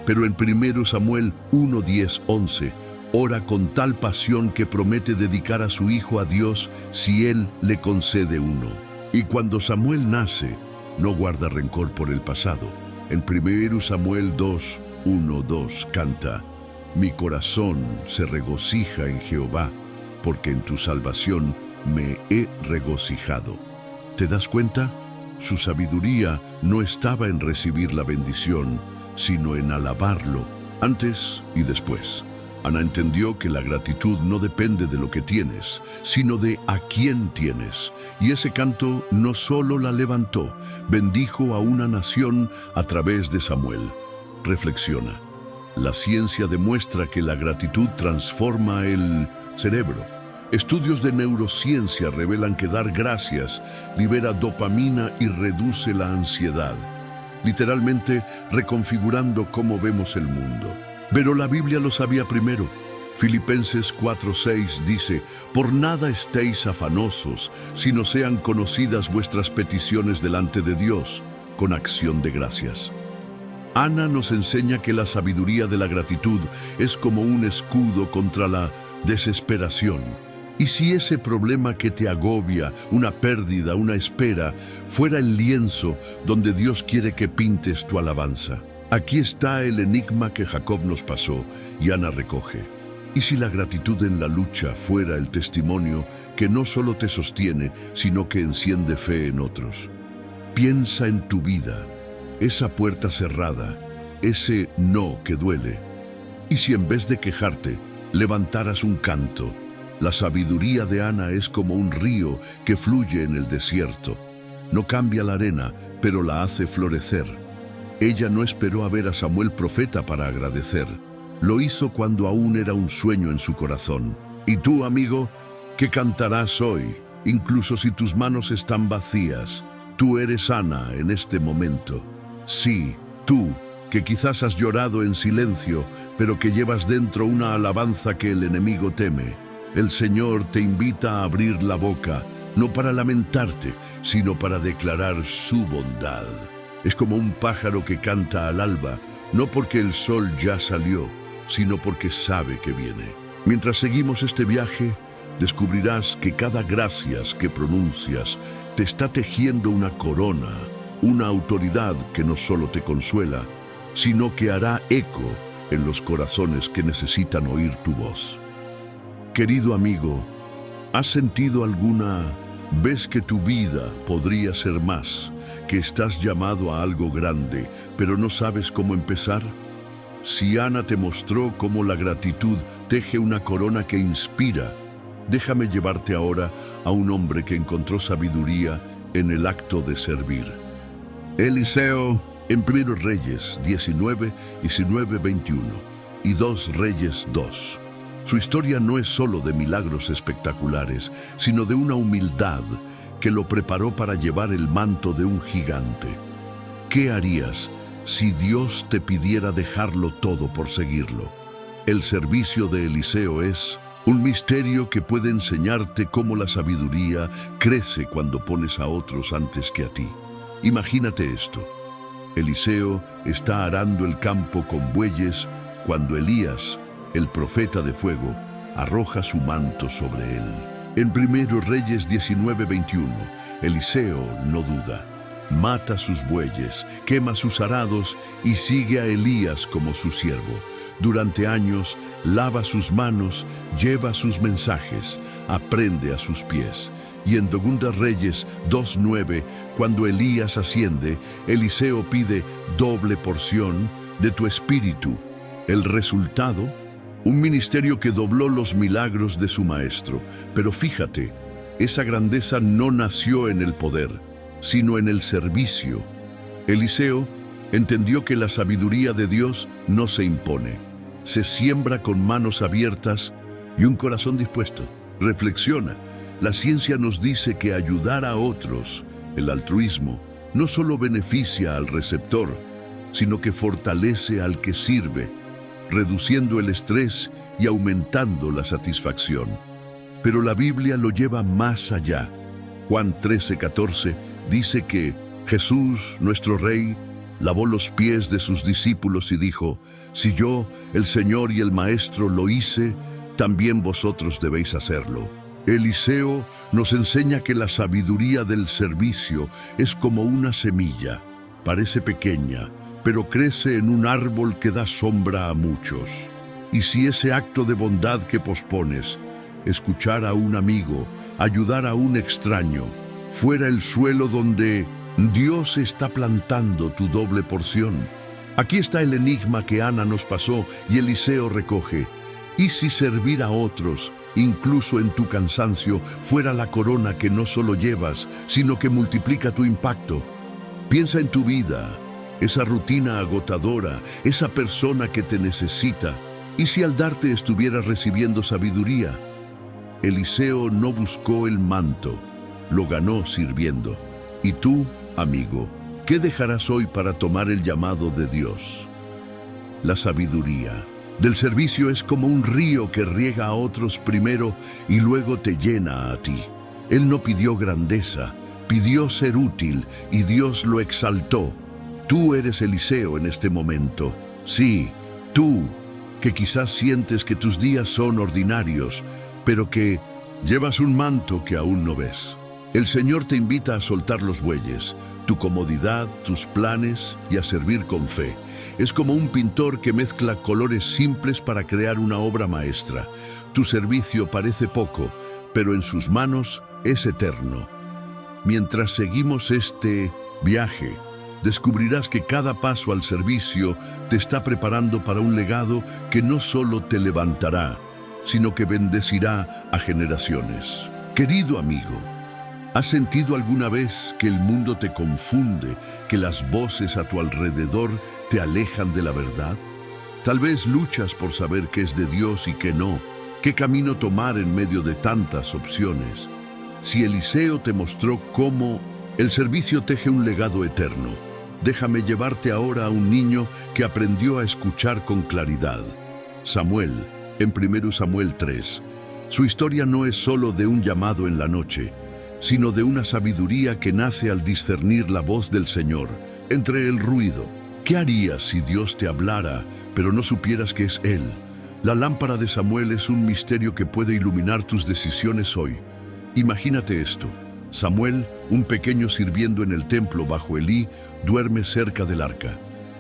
Pero en 1 Samuel 1, 10, 11, ora con tal pasión que promete dedicar a su hijo a Dios si Él le concede uno. Y cuando Samuel nace, no guarda rencor por el pasado. En 1 Samuel 2, 1, 2 canta: mi corazón se regocija en Jehová, porque en tu salvación me he regocijado. ¿Te das cuenta? Su sabiduría no estaba en recibir la bendición, sino en alabarlo, antes y después. Ana entendió que la gratitud no depende de lo que tienes, sino de a quién tienes. Y ese canto no solo la levantó, bendijo a una nación a través de Samuel. Reflexiona. La ciencia demuestra que la gratitud transforma el cerebro. Estudios de neurociencia revelan que dar gracias libera dopamina y reduce la ansiedad, literalmente reconfigurando cómo vemos el mundo. Pero la Biblia lo sabía primero. Filipenses 4:6 dice: por nada estéis afanosos, sino sean conocidas vuestras peticiones delante de Dios, con acción de gracias. Ana nos enseña que la sabiduría de la gratitud es como un escudo contra la desesperación. Y si ese problema que te agobia, una pérdida, una espera, fuera el lienzo donde Dios quiere que pintes tu alabanza. Aquí está el enigma que Jacob nos pasó y Ana recoge. ¿Y si la gratitud en la lucha fuera el testimonio que no solo te sostiene, sino que enciende fe en otros? Piensa en tu vida, esa puerta cerrada, ese no que duele. ¿Y si en vez de quejarte, levantaras un canto? La sabiduría de Ana es como un río que fluye en el desierto. No cambia la arena, pero la hace florecer. Ella no esperó a ver a Samuel profeta para agradecer. Lo hizo cuando aún era un sueño en su corazón. ¿Y tú, amigo, qué cantarás hoy? Incluso si tus manos están vacías, tú eres Ana en este momento. Sí, tú, que quizás has llorado en silencio, pero que llevas dentro una alabanza que el enemigo teme. El Señor te invita a abrir la boca, no para lamentarte, sino para declarar su bondad. Es como un pájaro que canta al alba, no porque el sol ya salió, sino porque sabe que viene. Mientras seguimos este viaje, descubrirás que cada gracias que pronuncias te está tejiendo una corona, una autoridad que no solo te consuela, sino que hará eco en los corazones que necesitan oír tu voz. Querido amigo, ¿has sentido alguna vez que tu vida podría ser más, que estás llamado a algo grande, pero no sabes cómo empezar? Si Ana te mostró cómo la gratitud teje una corona que inspira, déjame llevarte ahora a un hombre que encontró sabiduría en el acto de servir. Eliseo, en 1 Reyes 19, 21 y 2 Reyes 2. Su historia no es solo de milagros espectaculares, sino de una humildad que lo preparó para llevar el manto de un gigante. ¿Qué harías si Dios te pidiera dejarlo todo por seguirlo? El servicio de Eliseo es un misterio que puede enseñarte cómo la sabiduría crece cuando pones a otros antes que a ti. Imagínate esto. Eliseo está arando el campo con bueyes cuando Elías, el profeta de fuego, arroja su manto sobre él. En 1 Reyes 19:21, Eliseo no duda. Mata sus bueyes, quema sus arados y sigue a Elías como su siervo. Durante años, lava sus manos, lleva sus mensajes, aprende a sus pies. Y en 2 Reyes 2:9, cuando Elías asciende, Eliseo pide doble porción de tu espíritu. El resultado, un ministerio que dobló los milagros de su maestro. Pero fíjate, esa grandeza no nació en el poder, sino en el servicio. Eliseo entendió que la sabiduría de Dios no se impone, se siembra con manos abiertas y un corazón dispuesto. Reflexiona, la ciencia nos dice que ayudar a otros, el altruismo, no solo beneficia al receptor, sino que fortalece al que sirve, reduciendo el estrés y aumentando la satisfacción. Pero la Biblia lo lleva más allá. Juan 13:14 dice que Jesús, nuestro Rey, lavó los pies de sus discípulos y dijo: si yo, el Señor y el Maestro, lo hice, también vosotros debéis hacerlo. Eliseo nos enseña que la sabiduría del servicio es como una semilla. Parece pequeña, pero crece en un árbol que da sombra a muchos. Y si ese acto de bondad que pospones, escuchar a un amigo, ayudar a un extraño, fuera el suelo donde Dios está plantando tu doble porción. Aquí está el enigma que Ana nos pasó y Eliseo recoge. ¿Y si servir a otros, incluso en tu cansancio, fuera la corona que no solo llevas, sino que multiplica tu impacto? Piensa en tu vida, esa rutina agotadora, esa persona que te necesita. ¿Y si al darte estuvieras recibiendo sabiduría? Eliseo no buscó el manto, lo ganó sirviendo. ¿Y tú, amigo, qué dejarás hoy para tomar el llamado de Dios? La sabiduría del servicio es como un río que riega a otros primero y luego te llena a ti. Él no pidió grandeza, pidió ser útil y Dios lo exaltó. Tú eres Eliseo en este momento. Sí, tú, que quizás sientes que tus días son ordinarios, pero que llevas un manto que aún no ves. El Señor te invita a soltar los bueyes, tu comodidad, tus planes y a servir con fe. Es como un pintor que mezcla colores simples para crear una obra maestra. Tu servicio parece poco, pero en sus manos es eterno. Mientras seguimos este viaje, descubrirás que cada paso al servicio te está preparando para un legado que no solo te levantará, sino que bendecirá a generaciones. Querido amigo, ¿has sentido alguna vez que el mundo te confunde, que las voces a tu alrededor te alejan de la verdad? Tal vez luchas por saber qué es de Dios y qué no, qué camino tomar en medio de tantas opciones. Si Eliseo te mostró cómo el servicio teje un legado eterno, déjame llevarte ahora a un niño que aprendió a escuchar con claridad. Samuel, en 1 Samuel 3. Su historia no es solo de un llamado en la noche, sino de una sabiduría que nace al discernir la voz del Señor entre el ruido. ¿Qué harías si Dios te hablara, pero no supieras que es Él? La lámpara de Samuel es un misterio que puede iluminar tus decisiones hoy. Imagínate esto. Samuel, un pequeño sirviendo en el templo bajo Elí, duerme cerca del arca.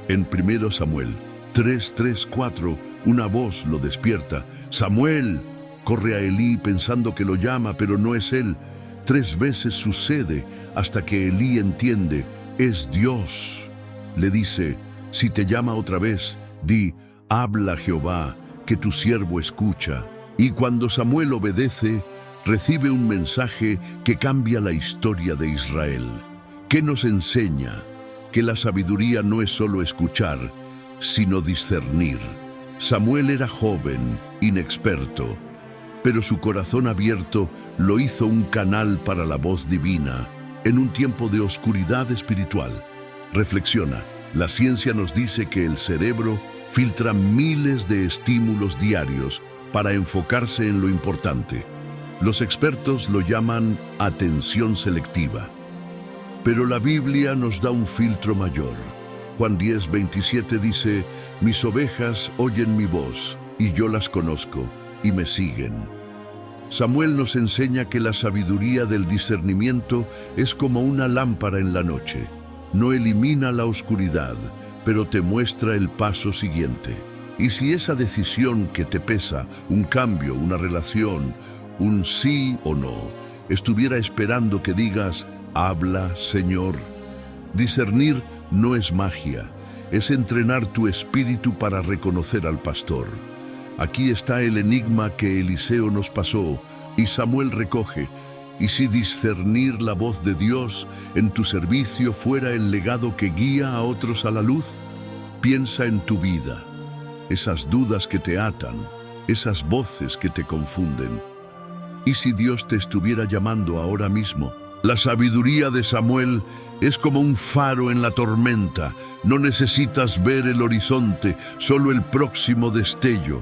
En 1 Samuel 3:4, una voz lo despierta. ¡Samuel! Corre a Elí pensando que lo llama, pero no es él. 3 veces sucede hasta que Elí entiende, es Dios. Le dice, si te llama otra vez, di, habla Jehová, que tu siervo escucha. Y cuando Samuel obedece, recibe un mensaje que cambia la historia de Israel. ¿Qué nos enseña? Que la sabiduría no es solo escuchar, sino discernir. Samuel era joven, inexperto, pero su corazón abierto lo hizo un canal para la voz divina en un tiempo de oscuridad espiritual. Reflexiona, la ciencia nos dice que el cerebro filtra miles de estímulos diarios para enfocarse en lo importante. Los expertos lo llaman atención selectiva. Pero la Biblia nos da un filtro mayor. Juan 10:27 dice, mis ovejas oyen mi voz, y yo las conozco, y me siguen. Samuel nos enseña que la sabiduría del discernimiento es como una lámpara en la noche. No elimina la oscuridad, pero te muestra el paso siguiente. Y si esa decisión que te pesa, un cambio, una relación, un sí o no, estuviera esperando que digas, habla, Señor. Discernir no es magia, es entrenar tu espíritu para reconocer al pastor. Aquí está el enigma que Eliseo nos pasó y Samuel recoge. Y si discernir la voz de Dios en tu servicio fuera el legado que guía a otros a la luz, piensa en tu vida, esas dudas que te atan, esas voces que te confunden. ¿Y si Dios te estuviera llamando ahora mismo? La sabiduría de Samuel es como un faro en la tormenta. No necesitas ver el horizonte, solo el próximo destello.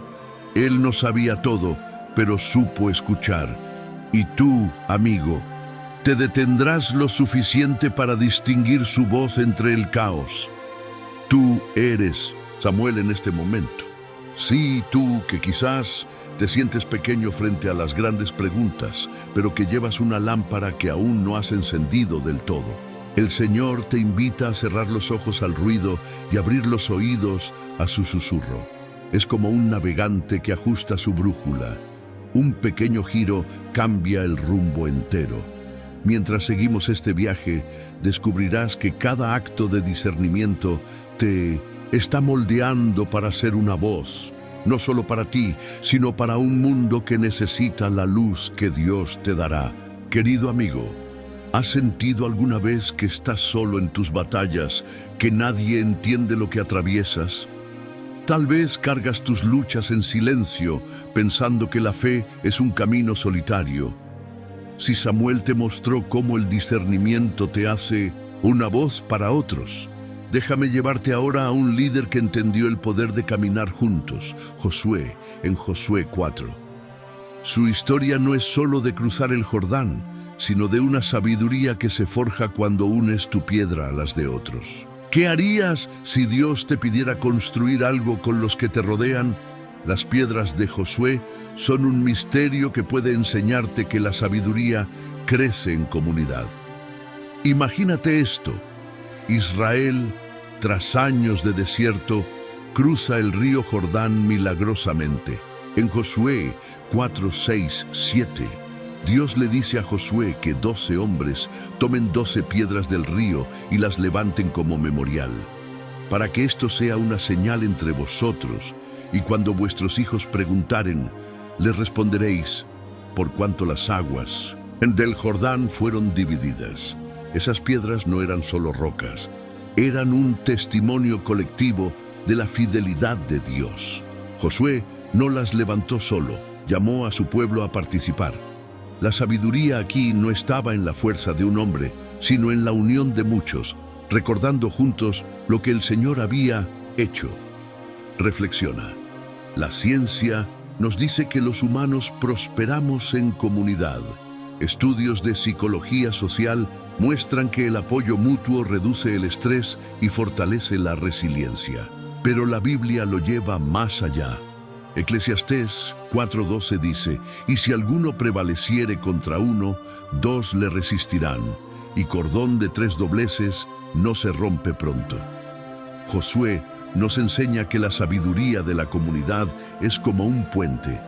Él no sabía todo, pero supo escuchar. Y tú, amigo, te detendrás lo suficiente para distinguir su voz entre el caos. Tú eres Samuel en este momento. Sí, tú que quizás te sientes pequeño frente a las grandes preguntas, pero que llevas una lámpara que aún no has encendido del todo. El Señor te invita a cerrar los ojos al ruido y abrir los oídos a su susurro. Es como un navegante que ajusta su brújula. Un pequeño giro cambia el rumbo entero. Mientras seguimos este viaje, descubrirás que cada acto de discernimiento te está moldeando para ser una voz, no solo para ti, sino para un mundo que necesita la luz que Dios te dará. Querido amigo, ¿has sentido alguna vez que estás solo en tus batallas, que nadie entiende lo que atraviesas? Tal vez cargas tus luchas en silencio, pensando que la fe es un camino solitario. Si Samuel te mostró cómo el discernimiento te hace una voz para otros, déjame llevarte ahora a un líder que entendió el poder de caminar juntos, Josué, en Josué 4. Su historia no es solo de cruzar el Jordán, sino de una sabiduría que se forja cuando unes tu piedra a las de otros. ¿Qué harías si Dios te pidiera construir algo con los que te rodean? Las piedras de Josué son un misterio que puede enseñarte que la sabiduría crece en comunidad. Imagínate esto: Israel, tras años de desierto, cruza el río Jordán milagrosamente. En Josué 4, 6, 7, Dios le dice a Josué que 12 hombres tomen 12 piedras del río y las levanten como memorial, para que esto sea una señal entre vosotros, y cuando vuestros hijos preguntaren, les responderéis, por cuanto las aguas del Jordán fueron divididas. Esas piedras no eran solo rocas, eran un testimonio colectivo de la fidelidad de Dios. Josué no las levantó solo, llamó a su pueblo a participar. La sabiduría aquí no estaba en la fuerza de un hombre, sino en la unión de muchos, recordando juntos lo que el Señor había hecho. Reflexiona. La ciencia nos dice que los humanos prosperamos en comunidad. Estudios de psicología social muestran que el apoyo mutuo reduce el estrés y fortalece la resiliencia. Pero la Biblia lo lleva más allá. Eclesiastés 4:12 dice, y si alguno prevaleciere contra uno, 2 le resistirán, y cordón de 3 dobleces no se rompe pronto. Josué nos enseña que la sabiduría de la comunidad es como un puente.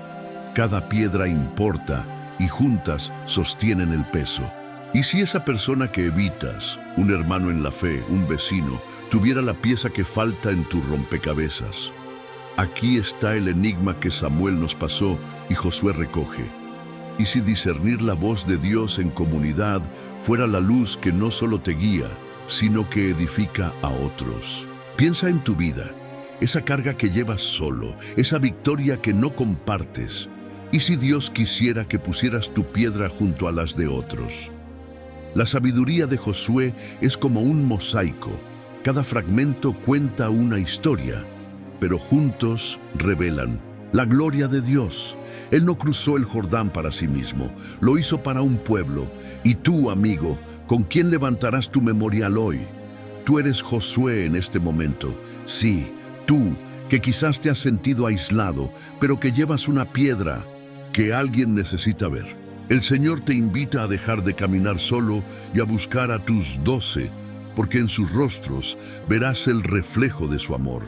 Cada piedra importa y juntas sostienen el peso. ¿Y si esa persona que evitas, un hermano en la fe, un vecino, tuviera la pieza que falta en tu rompecabezas? Aquí está el enigma que Samuel nos pasó y Josué recoge. ¿Y si discernir la voz de Dios en comunidad fuera la luz que no solo te guía, sino que edifica a otros? Piensa en tu vida, esa carga que llevas solo, esa victoria que no compartes. ¿Y si Dios quisiera que pusieras tu piedra junto a las de otros? La sabiduría de Josué es como un mosaico. Cada fragmento cuenta una historia, pero juntos revelan la gloria de Dios. Él no cruzó el Jordán para sí mismo, lo hizo para un pueblo. Y tú, amigo, ¿con quién levantarás tu memorial hoy? Tú eres Josué en este momento. Sí, tú, que quizás te has sentido aislado, pero que llevas una piedra que alguien necesita ver. El Señor te invita a dejar de caminar solo y a buscar a tus 12, porque en sus rostros verás el reflejo de su amor.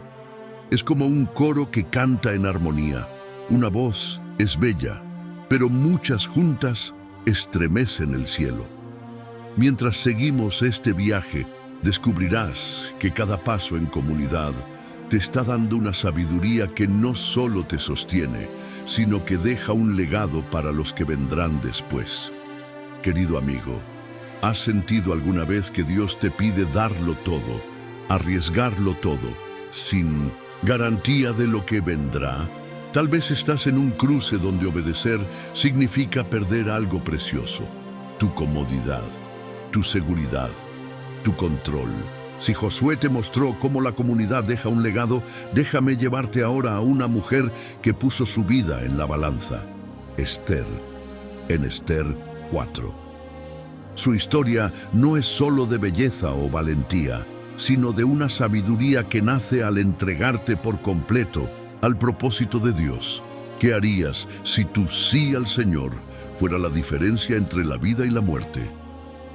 Es como un coro que canta en armonía. Una voz es bella, pero muchas juntas estremecen el cielo. Mientras seguimos este viaje, descubrirás que cada paso en comunidad te está dando una sabiduría que no solo te sostiene, sino que deja un legado para los que vendrán después. Querido amigo, ¿has sentido alguna vez que Dios te pide darlo todo, arriesgarlo todo, sin garantía de lo que vendrá? Tal vez estás en un cruce donde obedecer significa perder algo precioso: tu comodidad, tu seguridad, tu control. Si Josué te mostró cómo la comunidad deja un legado, déjame llevarte ahora a una mujer que puso su vida en la balanza: Esther, en Esther 4. Su historia no es solo de belleza o valentía, sino de una sabiduría que nace al entregarte por completo al propósito de Dios. ¿Qué harías si tu sí al Señor fuera la diferencia entre la vida y la muerte?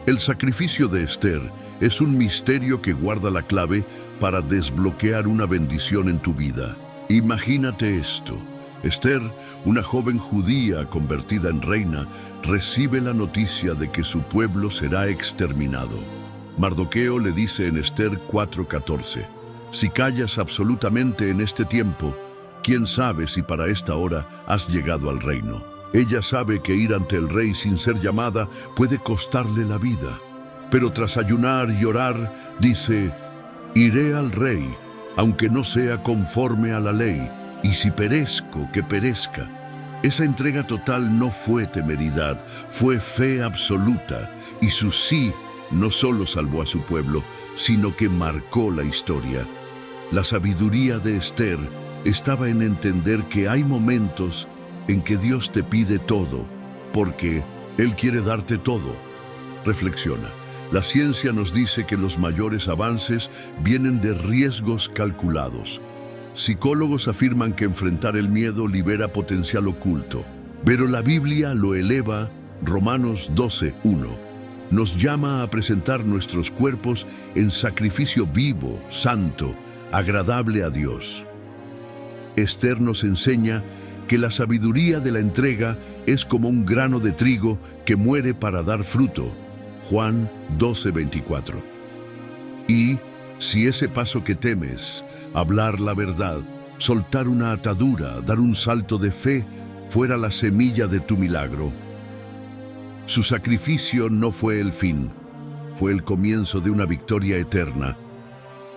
El sacrificio de Esther es un misterio que guarda la clave para desbloquear una bendición en tu vida. Imagínate esto. Esther, una joven judía convertida en reina, recibe la noticia de que su pueblo será exterminado. Mardoqueo le dice en Esther 4:14, si callas absolutamente en este tiempo, ¿quién sabe si para esta hora has llegado al reino? Ella sabe que ir ante el rey sin ser llamada puede costarle la vida. Pero tras ayunar y orar, dice, iré al rey, aunque no sea conforme a la ley, y si perezco, que perezca. Esa entrega total no fue temeridad, fue fe absoluta, y su sí no solo salvó a su pueblo, sino que marcó la historia. La sabiduría de Esther estaba en entender que hay momentos en que Dios te pide todo, porque Él quiere darte todo. Reflexiona. La ciencia nos dice que los mayores avances vienen de riesgos calculados. Psicólogos afirman que enfrentar el miedo libera potencial oculto, pero la Biblia lo eleva. Romanos 12:1. Nos llama a presentar nuestros cuerpos en sacrificio vivo, santo, agradable a Dios. Esther nos enseña que la sabiduría de la entrega es como un grano de trigo que muere para dar fruto. Juan 12:24. Y si ese paso que temes, hablar la verdad, soltar una atadura, dar un salto de fe, fuera la semilla de tu milagro. Su sacrificio no fue el fin, fue el comienzo de una victoria eterna.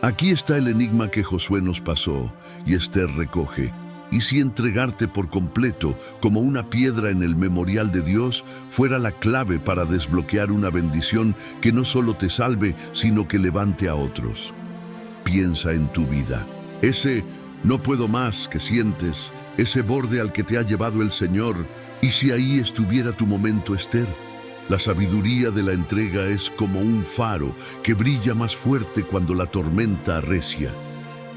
Aquí está el enigma que Josué nos pasó y Esther recoge. ¿Y si entregarte por completo, como una piedra en el memorial de Dios, fuera la clave para desbloquear una bendición que no solo te salve, sino que levante a otros? Piensa en tu vida. Ese no puedo más que sientes, ese borde al que te ha llevado el Señor. ¿Y si ahí estuviera tu momento, Esther? La sabiduría de la entrega es como un faro que brilla más fuerte cuando la tormenta arrecia.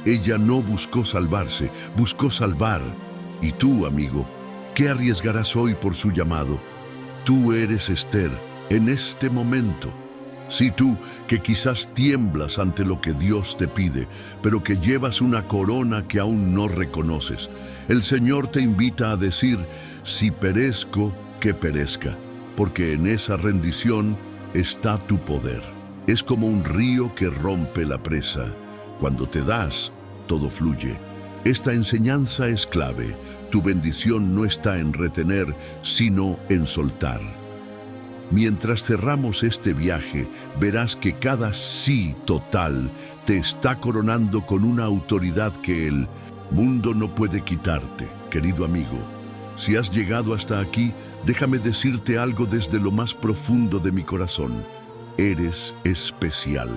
Ella no buscó salvarse, buscó salvar. Y tú, amigo, ¿qué arriesgarás hoy por su llamado? Tú eres Esther en este momento. Sí, tú, que quizás tiemblas ante lo que Dios te pide, pero que llevas una corona que aún no reconoces. El Señor te invita a decir, si perezco, que perezca, porque en esa rendición está tu poder. Es como un río que rompe la presa. Cuando te das, todo fluye. Esta enseñanza es clave. Tu bendición no está en retener, sino en soltar. Mientras cerramos este viaje, verás que cada sí total te está coronando con una autoridad que el mundo no puede quitarte, querido amigo. Si has llegado hasta aquí, déjame decirte algo desde lo más profundo de mi corazón. Eres especial.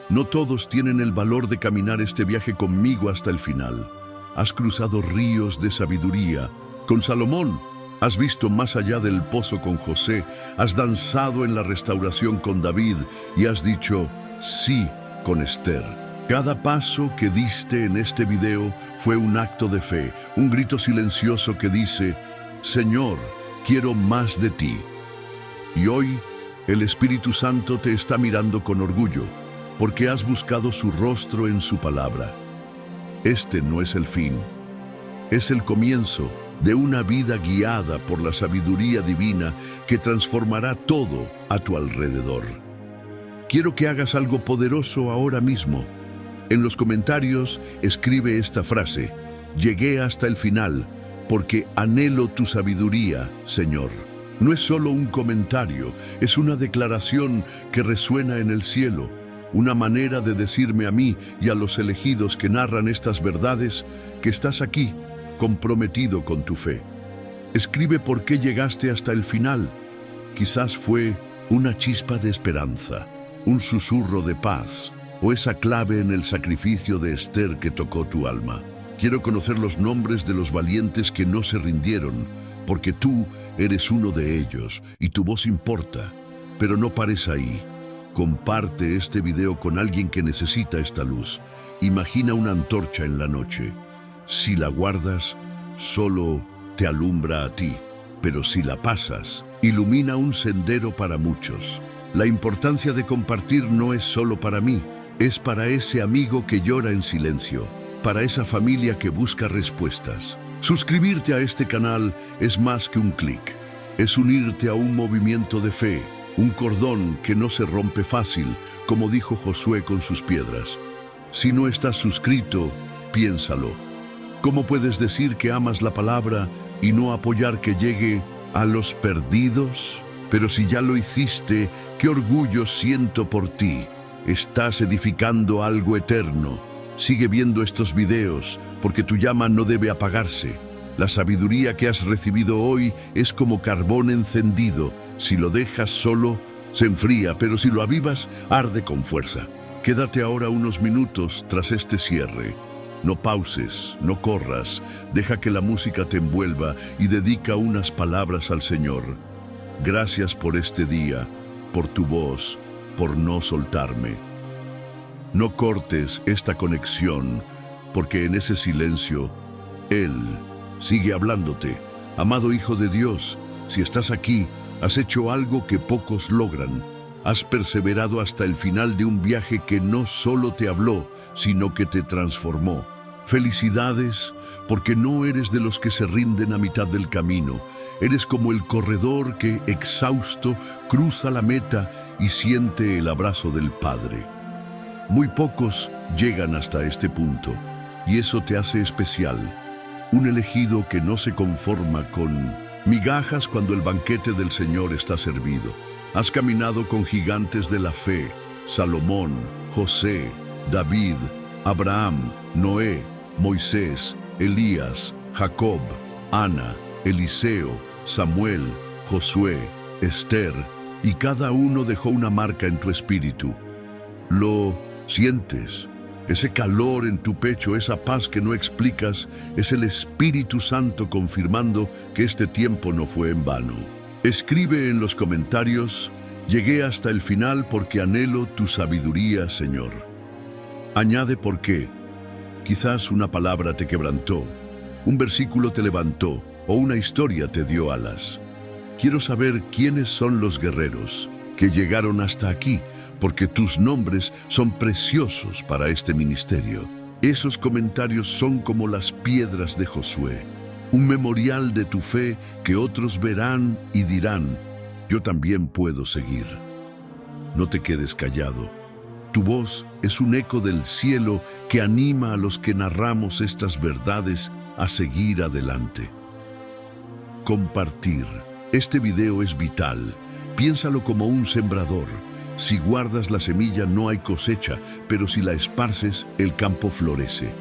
No todos tienen el valor de caminar este viaje conmigo hasta el final. Has cruzado ríos de sabiduría. Con Salomón, has visto más allá del pozo con José, has danzado en la restauración con David y has dicho sí con Esther. Cada paso que diste en este video fue un acto de fe, un grito silencioso que dice, Señor, quiero más de ti. Y hoy, el Espíritu Santo te está mirando con orgullo, porque has buscado su rostro en su palabra. Este no es el fin, es el comienzo de una vida guiada por la sabiduría divina que transformará todo a tu alrededor. Quiero que hagas algo poderoso ahora mismo. En los comentarios escribe esta frase: llegué hasta el final porque anhelo tu sabiduría, Señor. No es solo un comentario, es una declaración que resuena en el cielo, una manera de decirme a mí y a los elegidos que narran estas verdades que estás aquí, comprometido con tu fe. Escribe por qué llegaste hasta el final. Quizás fue una chispa de esperanza, un susurro de paz, o esa clave en el sacrificio de Esther que tocó tu alma. Quiero conocer los nombres de los valientes que no se rindieron, porque tú eres uno de ellos y tu voz importa. Pero no pares ahí. Comparte este video con alguien que necesita esta luz. Imagina una antorcha en la noche. Si la guardas, solo te alumbra a ti, pero si la pasas, ilumina un sendero para muchos. La importancia de compartir no es solo para mí, es para ese amigo que llora en silencio, para esa familia que busca respuestas. Suscribirte a este canal es más que un clic, es unirte a un movimiento de fe, un cordón que no se rompe fácil, como dijo Josué con sus piedras. Si no estás suscrito, piénsalo. ¿Cómo puedes decir que amas la palabra y no apoyar que llegue a los perdidos? Pero si ya lo hiciste, qué orgullo siento por ti. Estás edificando algo eterno. Sigue viendo estos videos, porque tu llama no debe apagarse. La sabiduría que has recibido hoy es como carbón encendido. Si lo dejas solo, se enfría, pero si lo avivas, arde con fuerza. Quédate ahora unos minutos tras este cierre. No pauses, no corras, deja que la música te envuelva y dedica unas palabras al Señor. Gracias por este día, por tu voz, por no soltarme. No cortes esta conexión, porque en ese silencio, Él sigue hablándote. Amado Hijo de Dios, si estás aquí, has hecho algo que pocos logran. Has perseverado hasta el final de un viaje que no solo te habló, sino que te transformó. Felicidades, porque no eres de los que se rinden a mitad del camino. Eres como el corredor que, exhausto, cruza la meta y siente el abrazo del Padre. Muy pocos llegan hasta este punto, y eso te hace especial. Un elegido que no se conforma con migajas cuando el banquete del Señor está servido. Has caminado con gigantes de la fe: Salomón, José, David, Abraham, Noé, Moisés, Elías, Jacob, Ana, Eliseo, Samuel, Josué, Esther, y cada uno dejó una marca en tu espíritu. Lo sientes, ese calor en tu pecho, esa paz que no explicas, es el Espíritu Santo confirmando que este tiempo no fue en vano. Escribe en los comentarios: llegué hasta el final porque anhelo tu sabiduría, Señor. Añade por qué. Quizás una palabra te quebrantó, un versículo te levantó o una historia te dio alas. Quiero saber quiénes son los guerreros que llegaron hasta aquí, porque tus nombres son preciosos para este ministerio. Esos comentarios son como las piedras de Josué, un memorial de tu fe que otros verán y dirán: yo también puedo seguir. No te quedes callado. Tu voz es un eco del cielo que anima a los que narramos estas verdades a seguir adelante. Compartir. Este video es vital. Piénsalo como un sembrador. Si guardas la semilla no hay cosecha, pero si la esparces, el campo florece.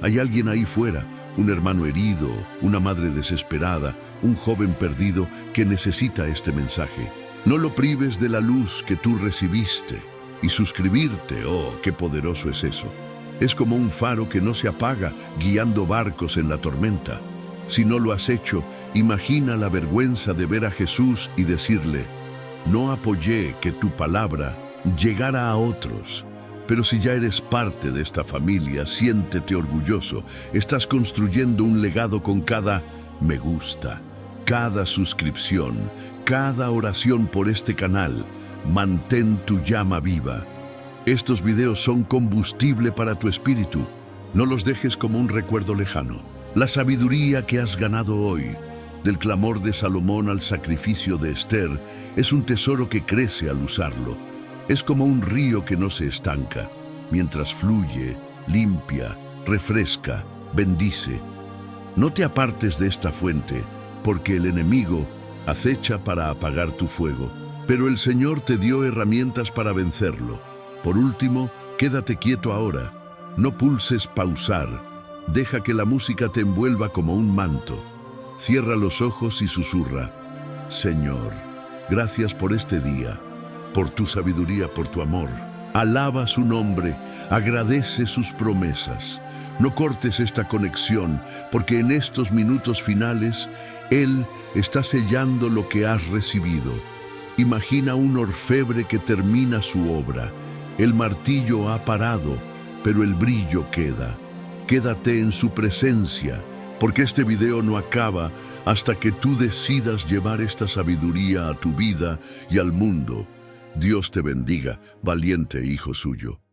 Hay alguien ahí fuera, un hermano herido, una madre desesperada, un joven perdido que necesita este mensaje. No lo prives de la luz que tú recibiste. Y suscribirte, oh, qué poderoso es eso. Es como un faro que no se apaga, guiando barcos en la tormenta. Si no lo has hecho, imagina la vergüenza de ver a Jesús y decirle: no apoyé que tu palabra llegara a otros. Pero si ya eres parte de esta familia, siéntete orgulloso. Estás construyendo un legado con cada me gusta, cada suscripción, cada oración por este canal. Mantén tu llama viva. Estos videos son combustible para tu espíritu. No los dejes como un recuerdo lejano. La sabiduría que has ganado hoy, del clamor de Salomón al sacrificio de Esther, es un tesoro que crece al usarlo. Es como un río que no se estanca. Mientras fluye, limpia, refresca, bendice. No te apartes de esta fuente, porque el enemigo acecha para apagar tu fuego. Pero el Señor te dio herramientas para vencerlo. Por último, quédate quieto ahora. No pulses pausar. Deja que la música te envuelva como un manto. Cierra los ojos y susurra: Señor, gracias por este día, por tu sabiduría, por tu amor. Alaba su nombre, agradece sus promesas. No cortes esta conexión, porque en estos minutos finales, Él está sellando lo que has recibido. Imagina un orfebre que termina su obra. El martillo ha parado, pero el brillo queda. Quédate en su presencia, porque este video no acaba hasta que tú decidas llevar esta sabiduría a tu vida y al mundo. Dios te bendiga, valiente hijo suyo.